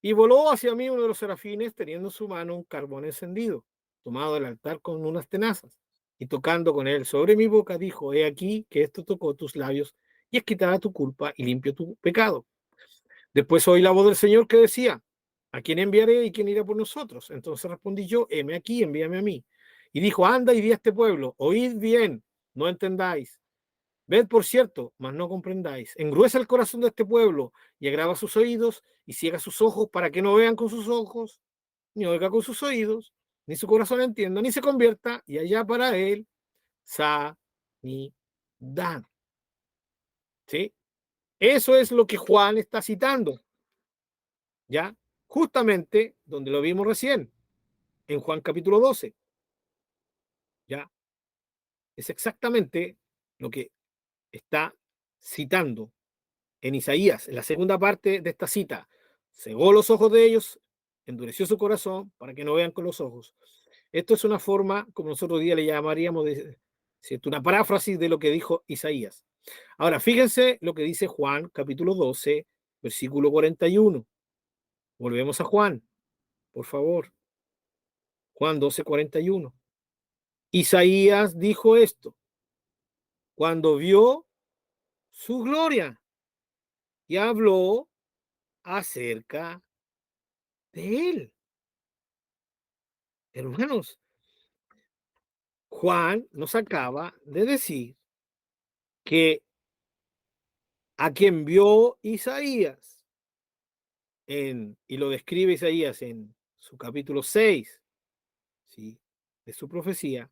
Y voló hacia mí uno de los serafines, teniendo en su mano un carbón encendido, tomado del altar con unas tenazas, y tocando con él sobre mi boca, dijo: he aquí que esto tocó tus labios, y es quitada tu culpa y limpio tu pecado. Después oí la voz del Señor que decía: ¿a quién enviaré y quién irá por nosotros? Entonces respondí yo: heme aquí, envíame a mí. Y dijo: anda y di a este pueblo, oíd bien, no entendáis. Ved, por cierto, mas no comprendáis. Engruesa el corazón de este pueblo y agrava sus oídos y ciega sus ojos para que no vean con sus ojos, ni oiga con sus oídos, ni su corazón entienda, ni se convierta, y allá para él sanidad. ¿Sí? Eso es lo que Juan está citando, ¿ya? Justamente donde lo vimos recién, en Juan capítulo 12, ¿ya? Es exactamente lo que está citando en Isaías, en la segunda parte de esta cita. Cegó los ojos de ellos, endureció su corazón para que no vean con los ojos. Esto es una forma, como nosotros hoy día le llamaríamos, ¿cierto?, una paráfrasis de lo que dijo Isaías. Ahora, fíjense lo que dice Juan, capítulo 12, versículo 41. Volvemos a Juan, por favor. Juan 12, 41. Isaías dijo esto cuando vio su gloria y habló acerca de él. Hermanos, Juan nos acaba de decir que a quien vio Isaías, y lo describe Isaías en su capítulo 6, ¿sí?, de su profecía,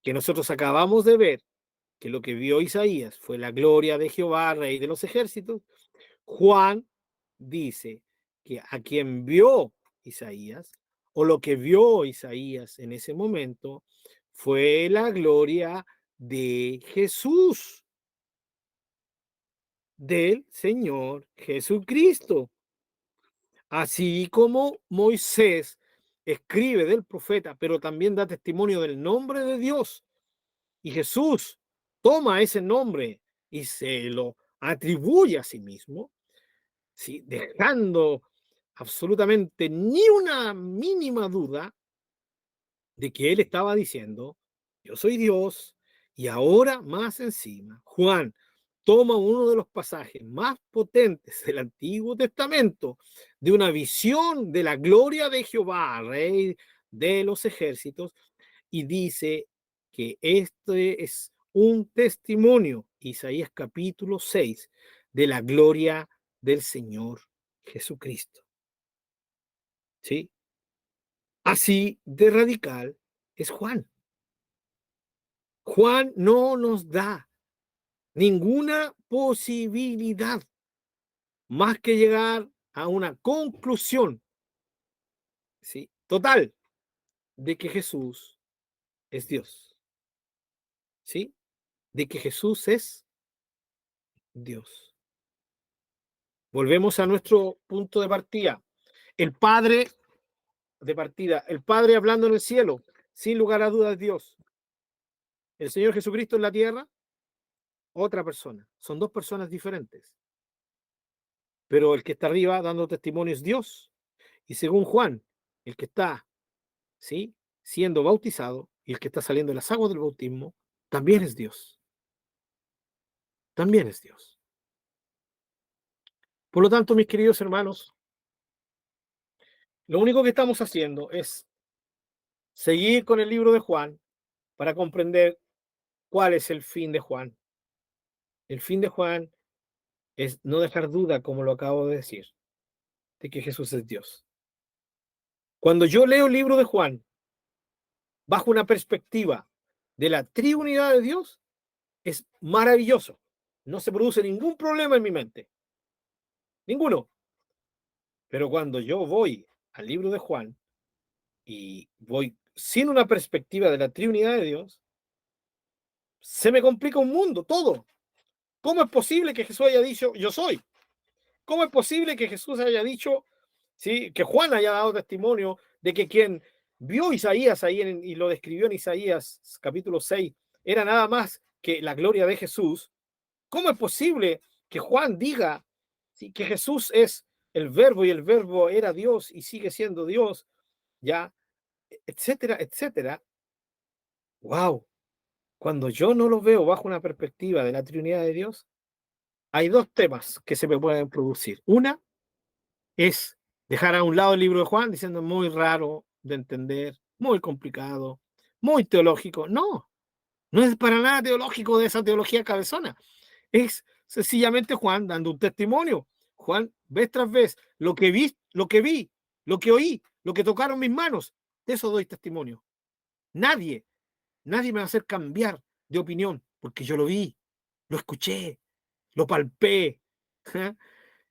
que nosotros acabamos de ver, que lo que vio Isaías fue la gloria de Jehová, Rey de los ejércitos. Juan dice que a quien vio Isaías, o lo que vio Isaías en ese momento, fue la gloria de Jesús, del Señor Jesucristo. Así como Moisés escribe del profeta, pero también da testimonio del nombre de Dios, y Jesús toma ese nombre y se lo atribuye a sí mismo, ¿sí?, dejando absolutamente ni una mínima duda de que él estaba diciendo: yo soy Dios. Y ahora más encima, Juan toma uno de los pasajes más potentes del Antiguo Testamento, de una visión de la gloria de Jehová, Rey de los ejércitos, y dice que este es un testimonio, Isaías capítulo 6, de la gloria del Señor Jesucristo. ¿Sí? Así de radical es Juan. Juan no nos da ninguna posibilidad más que llegar a una conclusión, ¿sí?, total, de que Jesús es Dios, ¿sí? De que Jesús es Dios. Volvemos a nuestro punto de partida. El Padre de partida, el Padre hablando en el cielo, sin lugar a dudas, Dios. El Señor Jesucristo en la tierra, otra persona. Son dos personas diferentes. Pero el que está arriba dando testimonio es Dios. Y según Juan, el que está, ¿sí?, siendo bautizado y el que está saliendo de las aguas del bautismo, también es Dios. También es Dios. Por lo tanto, mis queridos hermanos, lo único que estamos haciendo es seguir con el libro de Juan para comprender cuál es el fin de Juan. El fin de Juan es no dejar duda, como lo acabo de decir, de que Jesús es Dios. Cuando yo leo el libro de Juan bajo una perspectiva de la triunidad de Dios, es maravilloso. No se produce ningún problema en mi mente. Ninguno. Pero cuando yo voy al libro de Juan y voy sin una perspectiva de la triunidad de Dios, se me complica un mundo, todo. ¿Cómo es posible que Jesús haya dicho, yo soy? ¿Cómo es posible que Jesús haya dicho, sí, que Juan haya dado testimonio de que quien vio Isaías ahí y lo describió en Isaías capítulo 6 era nada más que la gloria de Jesús? ¿Cómo es posible que Juan diga, sí, que Jesús es el verbo y el verbo era Dios y sigue siendo Dios? Ya, etcétera, etcétera. Wow. Cuando yo no lo veo bajo una perspectiva de la Trinidad de Dios, hay dos temas que se me pueden producir. Una es dejar a un lado el libro de Juan diciendo muy raro de entender, muy complicado, muy teológico. No, no es para nada teológico de esa teología cabezona. Es sencillamente Juan dando un testimonio. Juan, vez tras vez, lo que vi, lo que oí, lo que tocaron mis manos, de eso doy testimonio. Nadie me va a hacer cambiar de opinión, porque yo lo vi, lo escuché, lo palpé, ¿eh?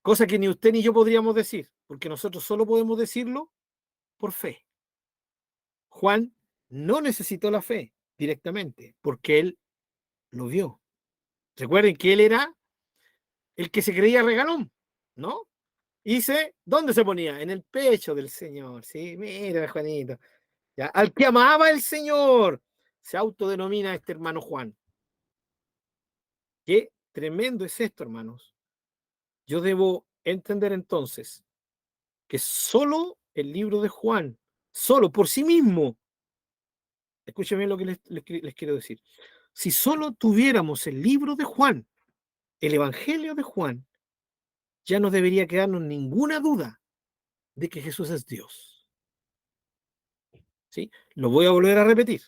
Cosa que ni usted ni yo podríamos decir, porque nosotros solo podemos decirlo por fe. Juan no necesitó la fe directamente, porque él lo vio. Recuerden que él era el que se creía regalón, ¿no? Y ¿dónde se ponía? En el pecho del Señor, ¿sí? Mira, Juanito. ¿Ya? Al que amaba el Señor, se autodenomina este hermano Juan. Qué tremendo es esto, hermanos. Yo debo entender entonces que solo el libro de Juan, solo por sí mismo, escúcheme lo que les quiero decir, si solo tuviéramos el libro de Juan, el Evangelio de Juan, ya no debería quedarnos ninguna duda de que Jesús es Dios. ¿Sí? Lo voy a volver a repetir.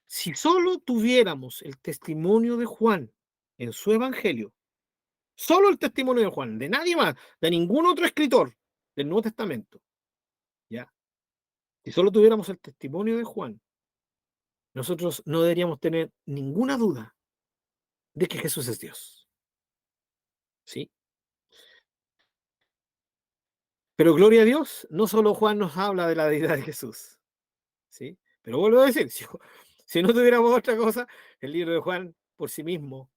Si solo tuviéramos el testimonio de Juan en su Evangelio, solo el testimonio de Juan, de nadie más, de ningún otro escritor del Nuevo Testamento, ¿ya? Si solo tuviéramos el testimonio de Juan, nosotros no deberíamos tener ninguna duda de que Jesús es Dios. ¿Sí? Pero gloria a Dios, no solo Juan nos habla de la deidad de Jesús. ¿Sí? Pero vuelvo a decir, si no tuviéramos otra cosa, el libro de Juan por sí mismo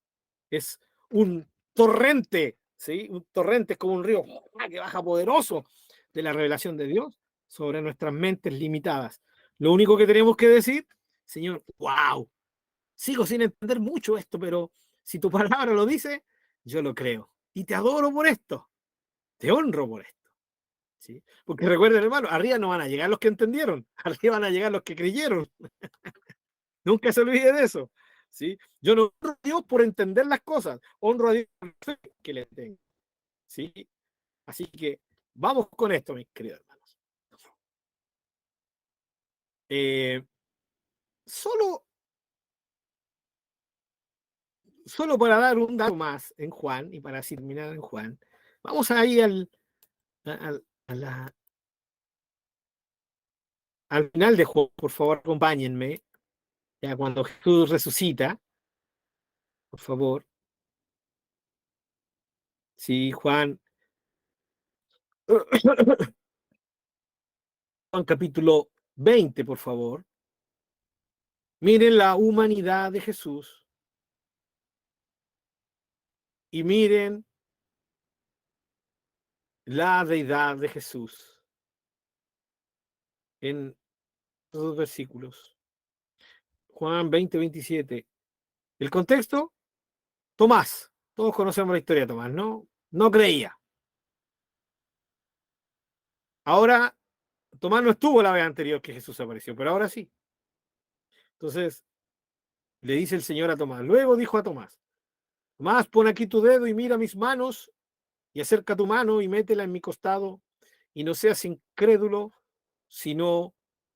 es un torrente, ¿sí? Un torrente es como un río que baja poderoso de la revelación de Dios sobre nuestras mentes limitadas. Lo único que tenemos que decir, Señor, wow, sigo sin entender mucho esto, pero si tu palabra lo dice, yo lo creo. Y te adoro por esto, te honro por esto. ¿Sí? Porque recuerden, hermano, arriba no van a llegar los que entendieron, arriba van a llegar los que creyeron. Nunca se olvide de eso. ¿Sí? Yo no honro a Dios por entender las cosas, honro a Dios por la fe que le tengo. ¿Sí? Así que vamos con esto, mis queridos hermanos. Solo para dar un dato más en Juan y para terminar en Juan, vamos a ir al final de Juan, por favor, acompáñenme, ya cuando Jesús resucita, por favor. Sí, Juan, Juan capítulo 20, por favor. Miren la humanidad de Jesús y miren la deidad de Jesús en los versículos. Juan 20, 27. El contexto, Tomás. Todos conocemos la historia de Tomás, ¿no? No creía. Ahora, Tomás no estuvo la vez anterior que Jesús apareció, pero ahora sí. Entonces, le dice el Señor a Tomás. Luego dijo a Tomás, Tomás, pon aquí tu dedo y mira mis manos y acerca tu mano y métela en mi costado y no seas incrédulo, sino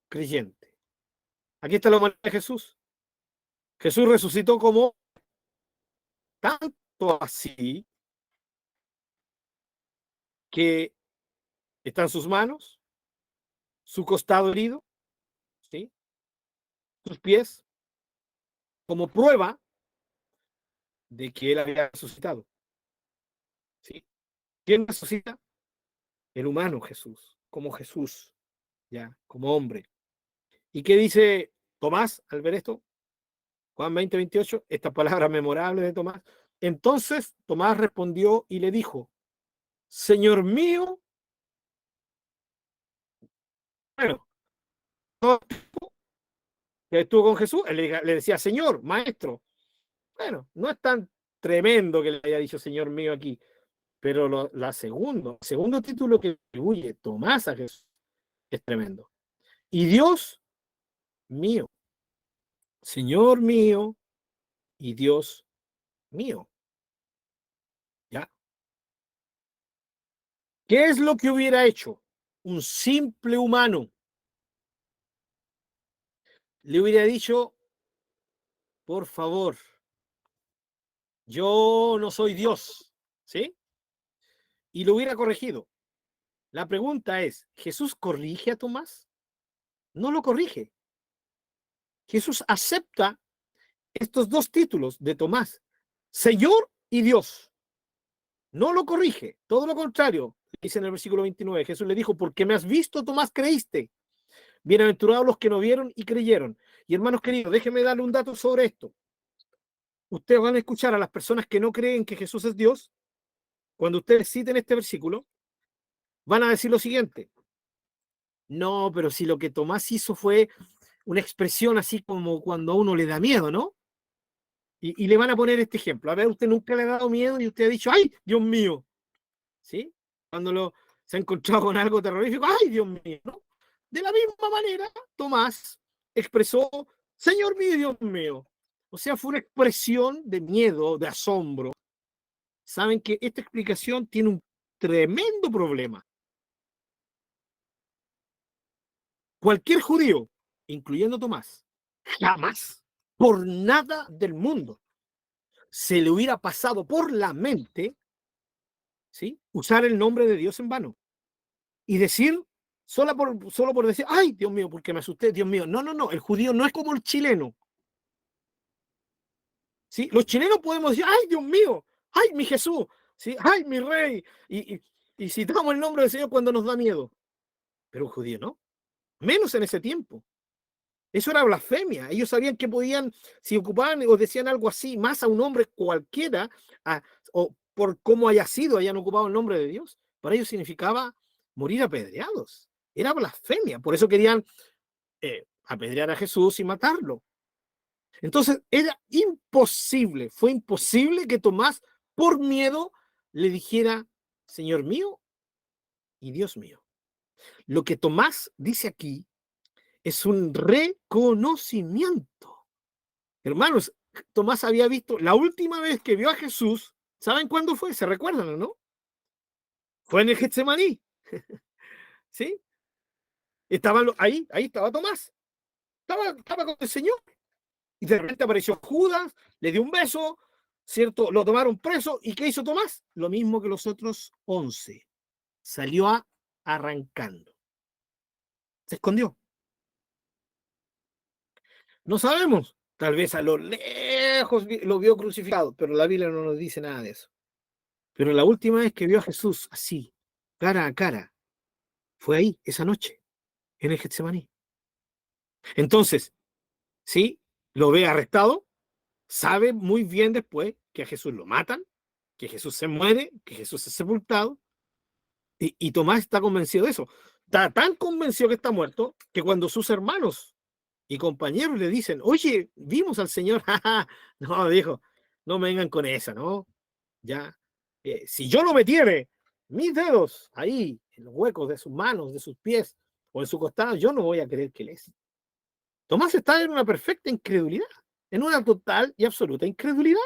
creyente. Aquí está la humanidad de Jesús. Jesús resucitó como tan tanto así que están sus manos, su costado herido, ¿sí? Sus pies, como prueba de que él había resucitado. ¿Sí? ¿Quién resucita? El humano Jesús, ya, como hombre. ¿Y qué dice Tomás al ver esto? Juan 20:28, esta palabra memorable de Tomás. Entonces Tomás respondió y le dijo, Señor mío, bueno, todo que estuvo con Jesús, él le decía, Señor, maestro. Bueno, no es tan tremendo que le haya dicho Señor mío aquí, pero el segundo título que atribuye Tomás a Jesús es tremendo. Y Dios mío, Señor mío y Dios mío. ¿Ya? ¿Qué es lo que hubiera hecho un simple humano? Le hubiera dicho, por favor, yo no soy Dios, ¿sí? Y lo hubiera corregido. La pregunta es, ¿Jesús corrige a Tomás? No lo corrige. Jesús acepta estos dos títulos de Tomás, Señor y Dios. No lo corrige, todo lo contrario. Dice en el versículo 29, Jesús le dijo, porque me has visto, Tomás, creíste. Bienaventurados los que no vieron y creyeron. Y hermanos queridos, déjenme darle un dato sobre esto. Ustedes van a escuchar a las personas que no creen que Jesús es Dios, cuando ustedes citen este versículo, van a decir lo siguiente. No, pero si lo que Tomás hizo fue una expresión así como cuando a uno le da miedo, ¿no? Y le van a poner este ejemplo. A ver, usted nunca le ha dado miedo y usted ha dicho, ¡ay, Dios mío! ¿Sí? Cuando se ha encontrado con algo terrorífico, ¡ay, Dios mío! ¿No? De la misma manera, Tomás expresó, Señor mío, Dios mío. O sea, fue una expresión de miedo, de asombro. Saben que esta explicación tiene un tremendo problema. Cualquier judío, incluyendo Tomás, jamás, por nada del mundo, se le hubiera pasado por la mente, ¿sí?, usar el nombre de Dios en vano y decir, solo por decir, ay, Dios mío, porque me asusté, Dios mío. No, no, no, el judío no es como el chileno. ¿Sí? Los chilenos podemos decir, ay, Dios mío, ay, mi Jesús, ¿sí? Ay, mi rey, y citamos el nombre del Señor cuando nos da miedo. Pero un judío no, menos en ese tiempo. Eso era blasfemia. Ellos sabían que podían, si ocupaban o decían algo así, más a un hombre cualquiera, o por cómo haya sido, hayan ocupado el nombre de Dios, para ellos significaba morir apedreados. Era blasfemia. Por eso querían apedrear a Jesús y matarlo. Entonces era imposible, fue imposible que Tomás, por miedo, le dijera, Señor mío y Dios mío. Lo que Tomás dice aquí es un reconocimiento. Hermanos, Tomás había visto, la última vez que vio a Jesús, ¿saben cuándo fue? ¿Se recuerdan o no? Fue en el Getsemaní. ¿Sí? Ahí estaba Tomás. Estaba con el Señor. Y de repente apareció Judas, le dio un beso, ¿cierto? Lo tomaron preso. ¿Y qué hizo Tomás? Lo mismo que los otros 11. Salió arrancando. Se escondió. No sabemos. Tal vez a lo lejos lo vio crucificado, pero la Biblia no nos dice nada de eso. Pero la última vez que vio a Jesús así, cara a cara, fue ahí, esa noche, en el Getsemaní. Entonces, sí, lo ve arrestado, sabe muy bien después que a Jesús lo matan, que Jesús se muere, que Jesús es sepultado, y Tomás está convencido de eso. Está tan convencido que está muerto que cuando sus hermanos y compañeros le dicen, oye, vimos al Señor, no, dijo, no me vengan con esa, ¿no? Ya, si yo no metiere mis dedos ahí, en los huecos de sus manos, de sus pies o en su costado, yo no voy a creer que Él es. Tomás está en una perfecta incredulidad, en una total y absoluta incredulidad.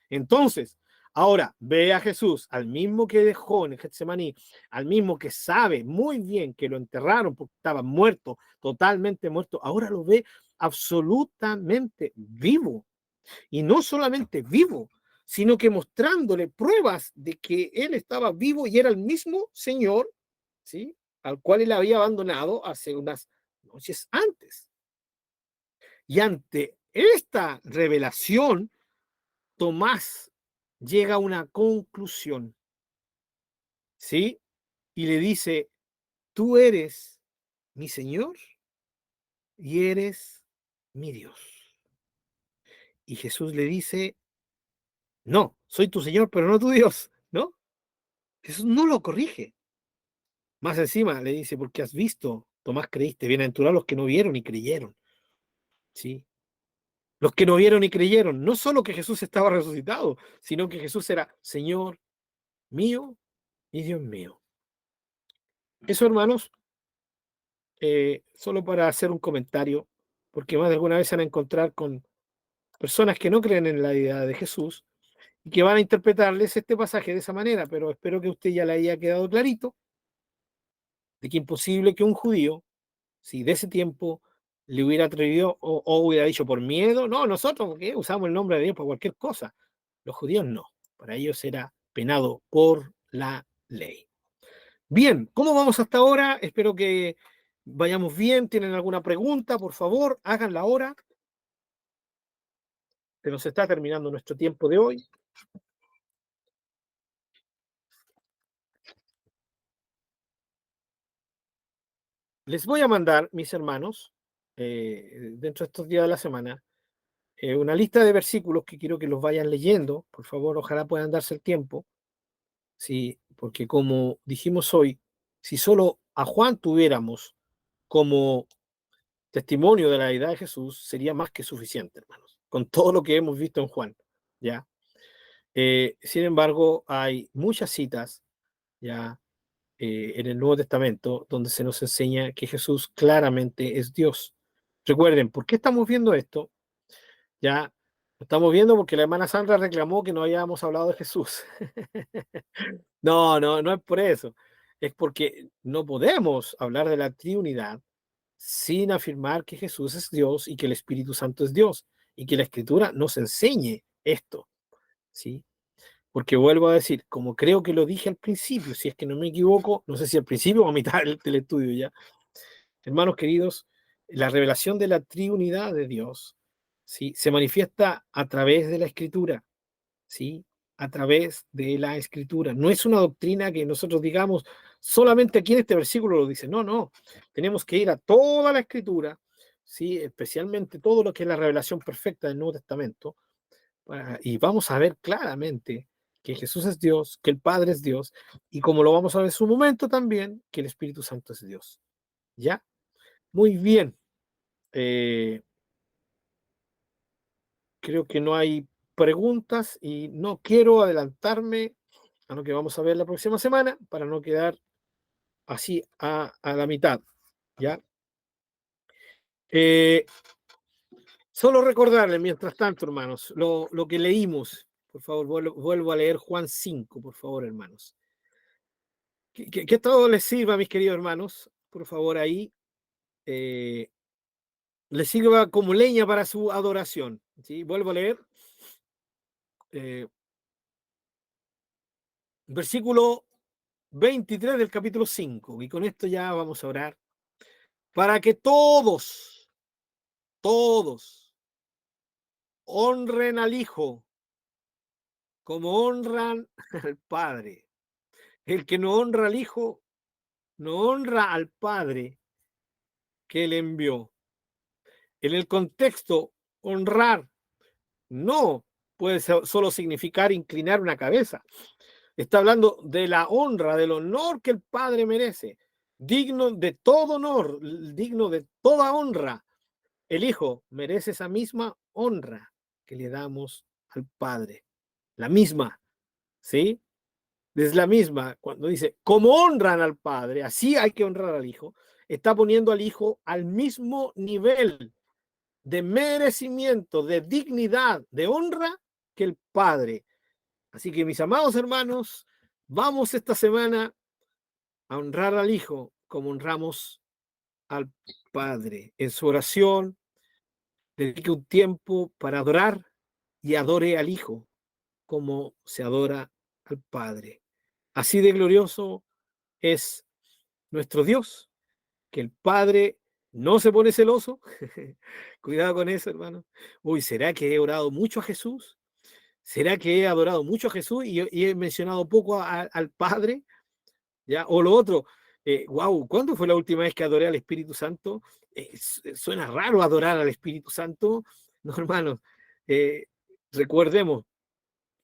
Entonces, ahora ve a Jesús, al mismo que dejó en el Getsemaní, al mismo que sabe muy bien que lo enterraron porque estaba muerto, totalmente muerto, ahora lo ve absolutamente vivo. Y no solamente vivo, sino que mostrándole pruebas de que él estaba vivo y era el mismo Señor, ¿sí?, al cual él había abandonado hace unas noches antes. Y ante esta revelación, Tomás llega a una conclusión, ¿sí? Y le dice, tú eres mi Señor y eres mi Dios. Y Jesús le dice, no, soy tu Señor, pero no tu Dios, ¿no? Jesús no lo corrige. Más encima le dice, porque has visto, Tomás, creíste, bienaventurados los que no vieron y creyeron, ¿sí? Los que no vieron y creyeron, no solo que Jesús estaba resucitado, sino que Jesús era Señor mío y Dios mío. Eso, hermanos, solo para hacer un comentario, porque más de alguna vez se van a encontrar con personas que no creen en la deidad de Jesús y que van a interpretarles este pasaje de esa manera, pero espero que a usted ya le haya quedado clarito de que imposible que un judío, si de ese tiempo le hubiera atrevido o hubiera dicho por miedo, no, nosotros porque usamos el nombre de Dios para cualquier cosa. Los judíos no, para ellos era penado por la ley. Bien, ¿cómo vamos hasta ahora? Espero que vayamos bien. ¿Tienen alguna pregunta? Por favor, háganla ahora. Se nos está terminando nuestro tiempo de hoy. Les voy a mandar, mis hermanos, dentro de estos días de la semana, una lista de versículos que quiero que los vayan leyendo. Por favor, ojalá puedan darse el tiempo. Sí, porque como dijimos hoy, si solo a Juan tuviéramos como testimonio de la deidad de Jesús, sería más que suficiente, hermanos, con todo lo que hemos visto en Juan, ¿ya? Sin embargo, hay muchas citas, ¿ya? En el Nuevo Testamento donde se nos enseña que Jesús claramente es Dios. Recuerden, ¿por qué estamos viendo esto? Ya lo estamos viendo porque la hermana Sandra reclamó que no habíamos hablado de Jesús. No, no, no es por eso. Es porque no podemos hablar de la Trinidad sin afirmar que Jesús es Dios y que el Espíritu Santo es Dios y que la Escritura nos enseñe esto, ¿sí? Porque vuelvo a decir, como creo que lo dije al principio, si es que no me equivoco, no sé si al principio o a mitad del estudio ya, hermanos queridos, la revelación de la triunidad de Dios, ¿sí?, se manifiesta a través de la Escritura, ¿sí? A través de la Escritura. No es una doctrina que nosotros digamos, solamente aquí en este versículo lo dice. No, no. Tenemos que ir a toda la Escritura, ¿sí?, especialmente todo lo que es la revelación perfecta del Nuevo Testamento, y vamos a ver claramente que Jesús es Dios, que el Padre es Dios, y como lo vamos a ver en su momento también, que el Espíritu Santo es Dios. ¿Ya? Muy bien. Eh, Creo que no hay preguntas y no quiero adelantarme a lo que vamos a ver la próxima semana para no quedar así a la mitad, ¿ya? Eh, Solo recordarles, mientras tanto, hermanos, lo que leímos. Por favor, vuelvo a leer Juan 5, por favor, hermanos. Que todo les sirva, mis queridos hermanos, por favor, ahí, eh, les sirva como leña para su adoración, ¿sí? Vuelvo a leer, eh, versículo 23 del capítulo 5, y con esto ya vamos a orar, para que todos honren al Hijo como honran al Padre. El que no honra al Hijo, no honra al Padre que le envió. En el contexto, honrar no puede solo significar inclinar una cabeza. Está hablando de la honra, del honor que el Padre merece, digno de todo honor, digno de toda honra. El Hijo merece esa misma honra que le damos al Padre. La misma, ¿sí? Es la misma. Cuando dice, como honran al Padre, así hay que honrar al Hijo, está poniendo al Hijo al mismo nivel de merecimiento, de dignidad, de honra que el Padre. Así que mis amados hermanos, vamos esta semana a honrar al Hijo como honramos al Padre. En su oración, dedique un tiempo para adorar y adore al Hijo como se adora al Padre. Así de glorioso es nuestro Dios, que el Padre no se pone celoso. Cuidado con eso, hermano. Uy, ¿será que he orado mucho a Jesús? ¿Será que he adorado mucho a Jesús y he mencionado poco al Padre? ¿Ya? O lo otro, wow, ¿cuándo fue la última vez que adoré al Espíritu Santo? Suena raro adorar al Espíritu Santo. No, hermanos, eh, recordemos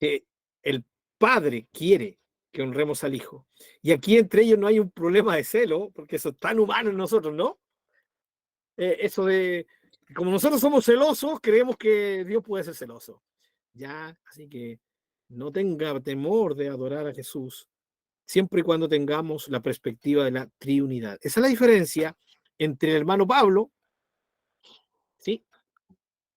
que el Padre quiere que honremos al Hijo. Y aquí entre ellos no hay un problema de celo, porque eso es tan humano en nosotros, ¿no? Eso de, como nosotros somos celosos, creemos que Dios puede ser celoso. Ya, así que no tenga temor de adorar a Jesús, siempre y cuando tengamos la perspectiva de la triunidad. Esa es la diferencia entre el hermano Pablo, ¿sí?,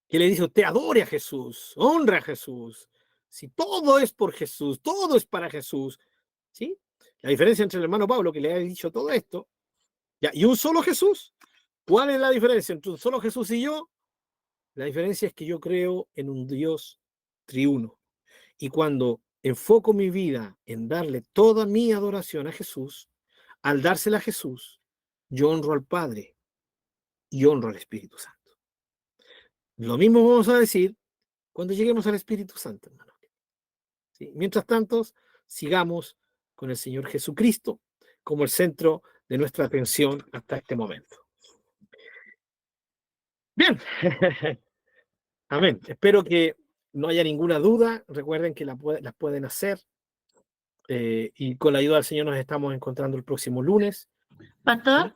que le dice: usted adore a Jesús, honra a Jesús, si todo es por Jesús, todo es para Jesús, ¿sí? La diferencia entre el hermano Pablo, que le ha dicho todo esto, ya, y un solo Jesús. ¿Cuál es la diferencia entre un solo Jesús y yo? La diferencia es que yo creo en un Dios triuno. Y cuando enfoco mi vida en darle toda mi adoración a Jesús, al dársela a Jesús, yo honro al Padre y honro al Espíritu Santo. Lo mismo vamos a decir cuando lleguemos al Espíritu Santo, hermano. ¿Sí? Mientras tanto, sigamos con el Señor Jesucristo como el centro de nuestra atención hasta este momento. Bien. Amén. Espero que no haya ninguna duda. Recuerden que las pueden hacer. Y con la ayuda del Señor nos estamos encontrando el próximo lunes. Pastor,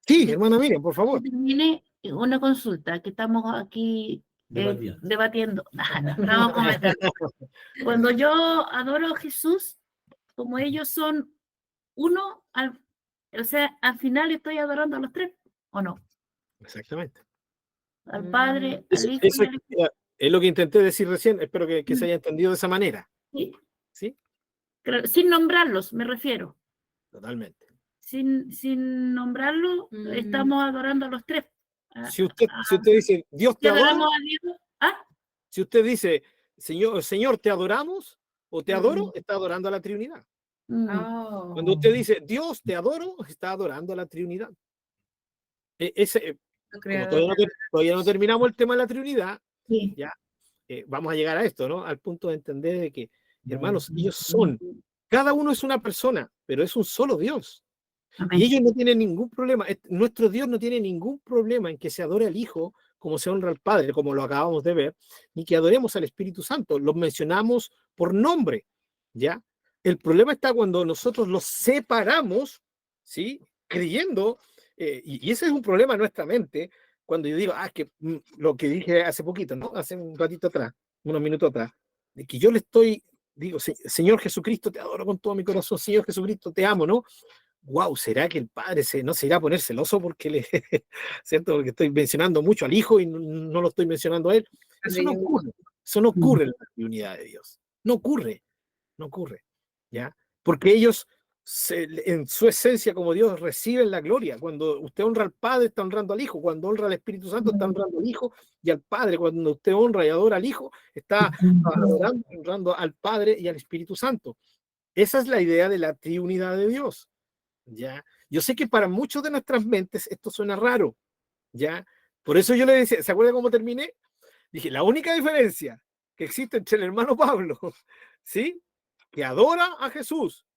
Sí, hermana Miriam, por favor. termine una consulta que estamos aquí debatiendo. Vamos a comentar. Cuando yo adoro a Jesús, como ellos son uno, o sea, al final estoy adorando a los tres, ¿o no? Exactamente. Al Padre, Eso, al Hijo y al Espíritu. es lo que intenté decir recién. Espero que se haya entendido de esa manera. Sí. ¿Sí? Claro, sin nombrarlos, me refiero. Totalmente. Sin nombrarlo, estamos adorando a los tres. Si usted dice, Dios te adora, adoramos a Dios. ¿Ah? Si usted dice, Señor, te adoramos o te adoro, está adorando a la Trinidad. Oh. Cuando usted dice, Dios, te adoro, está adorando a la Trinidad. Como todavía no terminamos el tema de la Trinidad, Sí. ya vamos a llegar a esto, ¿no? Al punto de entender de que, hermanos, ellos son, cada uno es una persona, pero es un solo Dios. Amén. Y ellos no tienen ningún problema. Nuestro Dios no tiene ningún problema en que se adore al Hijo como se honra al Padre, como lo acabamos de ver, ni que adoremos al Espíritu Santo. Los mencionamos por nombre, ¿ya? El problema está cuando nosotros los separamos, ¿sí? Creyendo, y ese es un problema en nuestra mente, cuando yo digo, que lo que dije hace poquito, ¿no? Hace un ratito atrás, unos minutos atrás, de que yo le digo, Señor Jesucristo, te adoro con todo mi corazón, Señor Jesucristo, te amo, ¿no? Wow, ¿será que el Padre no se irá a poner celoso porque ¿cierto? Porque estoy mencionando mucho al Hijo y no lo estoy mencionando a Él? Eso no ocurre. Eso no ocurre en la unidad de Dios. No ocurre. ¿Ya? Porque ellos, en su esencia como Dios, reciben la gloria. Cuando usted honra al Padre, está honrando al Hijo. Cuando honra al Espíritu Santo, está honrando al Hijo y al Padre. Cuando usted honra y adora al Hijo, está honrando al Padre y al Espíritu Santo. Esa es la idea de la triunidad de Dios. ¿Ya? Yo sé que para muchos de nuestras mentes esto suena raro, ¿ya? Por eso yo le decía, ¿se acuerda cómo terminé? Dije, la única diferencia que existe entre el hermano Pablo, ¿sí? Que adora a Jesús,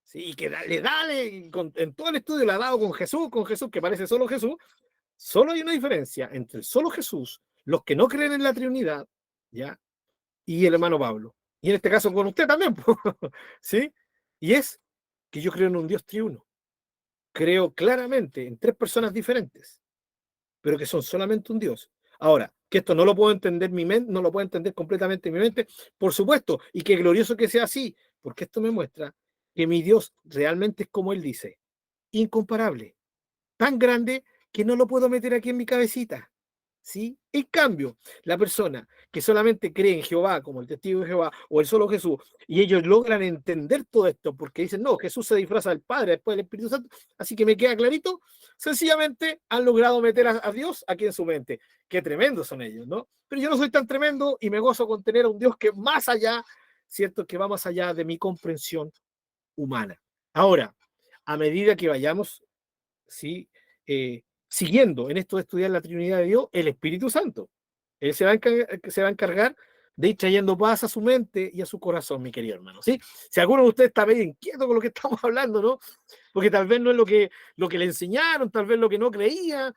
¿sí? Y que en todo el estudio le ha dado con Jesús, que parece solo Jesús. Solo hay una diferencia entre el solo Jesús, los que no creen en la Trinidad, ¿ya? Y el hermano Pablo. Y en este caso con usted también, ¿sí? Y es que yo creo en un Dios triuno. Creo claramente en tres personas diferentes, pero que son solamente un Dios. Ahora, que esto no lo puedo entender mi mente, no lo puedo entender completamente mi mente, por supuesto, y qué glorioso que sea así, porque esto me muestra que mi Dios realmente es como Él dice, incomparable, tan grande que no lo puedo meter aquí en mi cabecita. ¿Sí? En cambio, la persona que solamente cree en Jehová como el testigo de Jehová o el solo Jesús, y ellos logran entender todo esto porque dicen, no, Jesús se disfraza del Padre después del Espíritu Santo, así que me queda clarito, sencillamente han logrado meter a Dios aquí en su mente. Qué tremendos son ellos, ¿no? Pero yo no soy tan tremendo y me gozo con tener a un Dios que más allá, ¿cierto?, que va más allá de mi comprensión humana. Ahora, a medida que vayamos, ¿sí?, siguiendo en esto de estudiar la Trinidad de Dios, el Espíritu Santo, Él se va a encargar de ir trayendo paz a su mente y a su corazón, mi querido hermano, ¿sí? Si alguno de ustedes está medio inquieto con lo que estamos hablando, ¿no? Porque tal vez no es lo que le enseñaron, tal vez lo que no creía.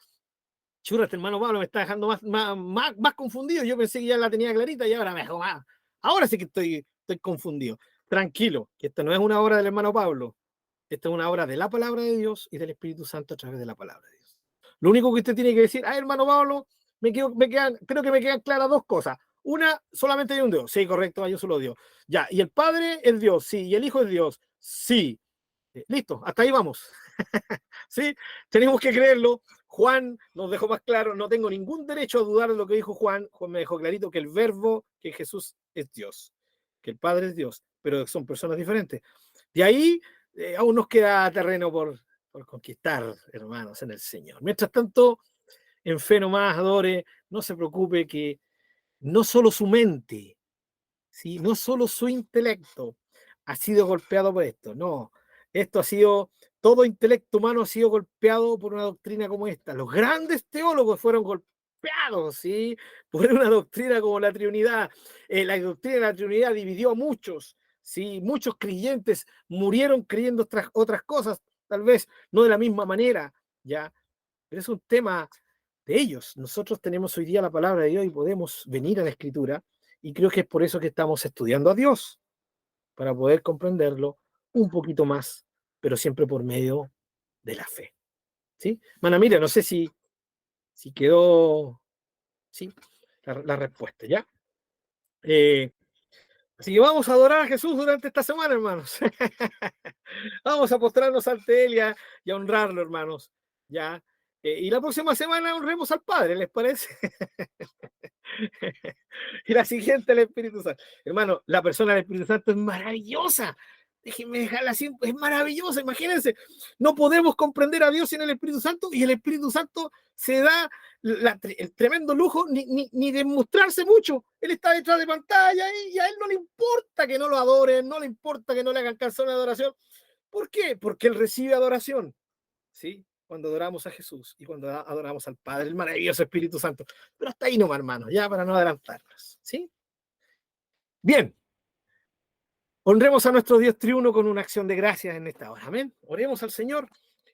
Churra, este hermano Pablo me está dejando más confundido. Yo pensé que ya la tenía clarita y ahora me dejó más. Ahora sí que estoy confundido. Tranquilo, que esta no es una obra del hermano Pablo. Esta es una obra de la palabra de Dios y del Espíritu Santo a través de la palabra de Dios. Lo único que usted tiene que decir, hermano Pablo, creo que me quedan claras dos cosas. Una, solamente hay un Dios. Sí, correcto, hay un solo Dios. Ya, y el Padre es Dios, sí, y el Hijo es Dios, sí. Listo, hasta ahí vamos. ¿Sí? Tenemos que creerlo. Juan nos dejó más claro, no tengo ningún derecho a dudar de lo que dijo Juan. Juan me dejó clarito que el verbo, que Jesús es Dios, que el Padre es Dios, pero son personas diferentes. De ahí aún nos queda terreno por conquistar, hermanos, en el Señor. Mientras tanto, en fe nomás, adore, no se preocupe que no solo su mente, ¿sí?, no solo su intelecto ha sido golpeado por esto, no. Esto ha sido, todo intelecto humano ha sido golpeado por una doctrina como esta. Los grandes teólogos fueron golpeados, ¿sí?, por una doctrina como la Trinidad. La doctrina de la Trinidad dividió a muchos, ¿sí? Muchos creyentes murieron creyendo otras cosas, tal vez no de la misma manera, ¿ya? Pero es un tema de ellos. Nosotros tenemos hoy día la palabra de Dios y podemos venir a la Escritura, y creo que es por eso que estamos estudiando a Dios, para poder comprenderlo un poquito más, pero siempre por medio de la fe. ¿Sí? Mana, mira, no sé si quedó, ¿sí?, la respuesta, ¿ya? Así que vamos a adorar a Jesús durante esta semana, hermanos. Vamos a postrarnos ante Él y a honrarlo, hermanos, ¿ya? Y la próxima semana honremos al Padre, ¿les parece? Y la siguiente, el Espíritu Santo. Hermano, la persona del Espíritu Santo es maravillosa. Déjenme dejarla así, es maravillosa. Imagínense, no podemos comprender a Dios sin el Espíritu Santo, y el Espíritu Santo se da el tremendo lujo ni de mostrarse mucho. Él está detrás de pantalla y a él no le importa que no lo adoren, no le importa que no le hagan canción de adoración. ¿Por qué? Porque él recibe adoración, ¿sí? Cuando adoramos a Jesús y cuando adoramos al Padre, el maravilloso Espíritu Santo. Pero hasta ahí nomás, hermanos, ya para no adelantarnos, ¿sí? Bien, honremos a nuestro Dios triuno con una acción de gracias en esta hora. Amén. Oremos al Señor.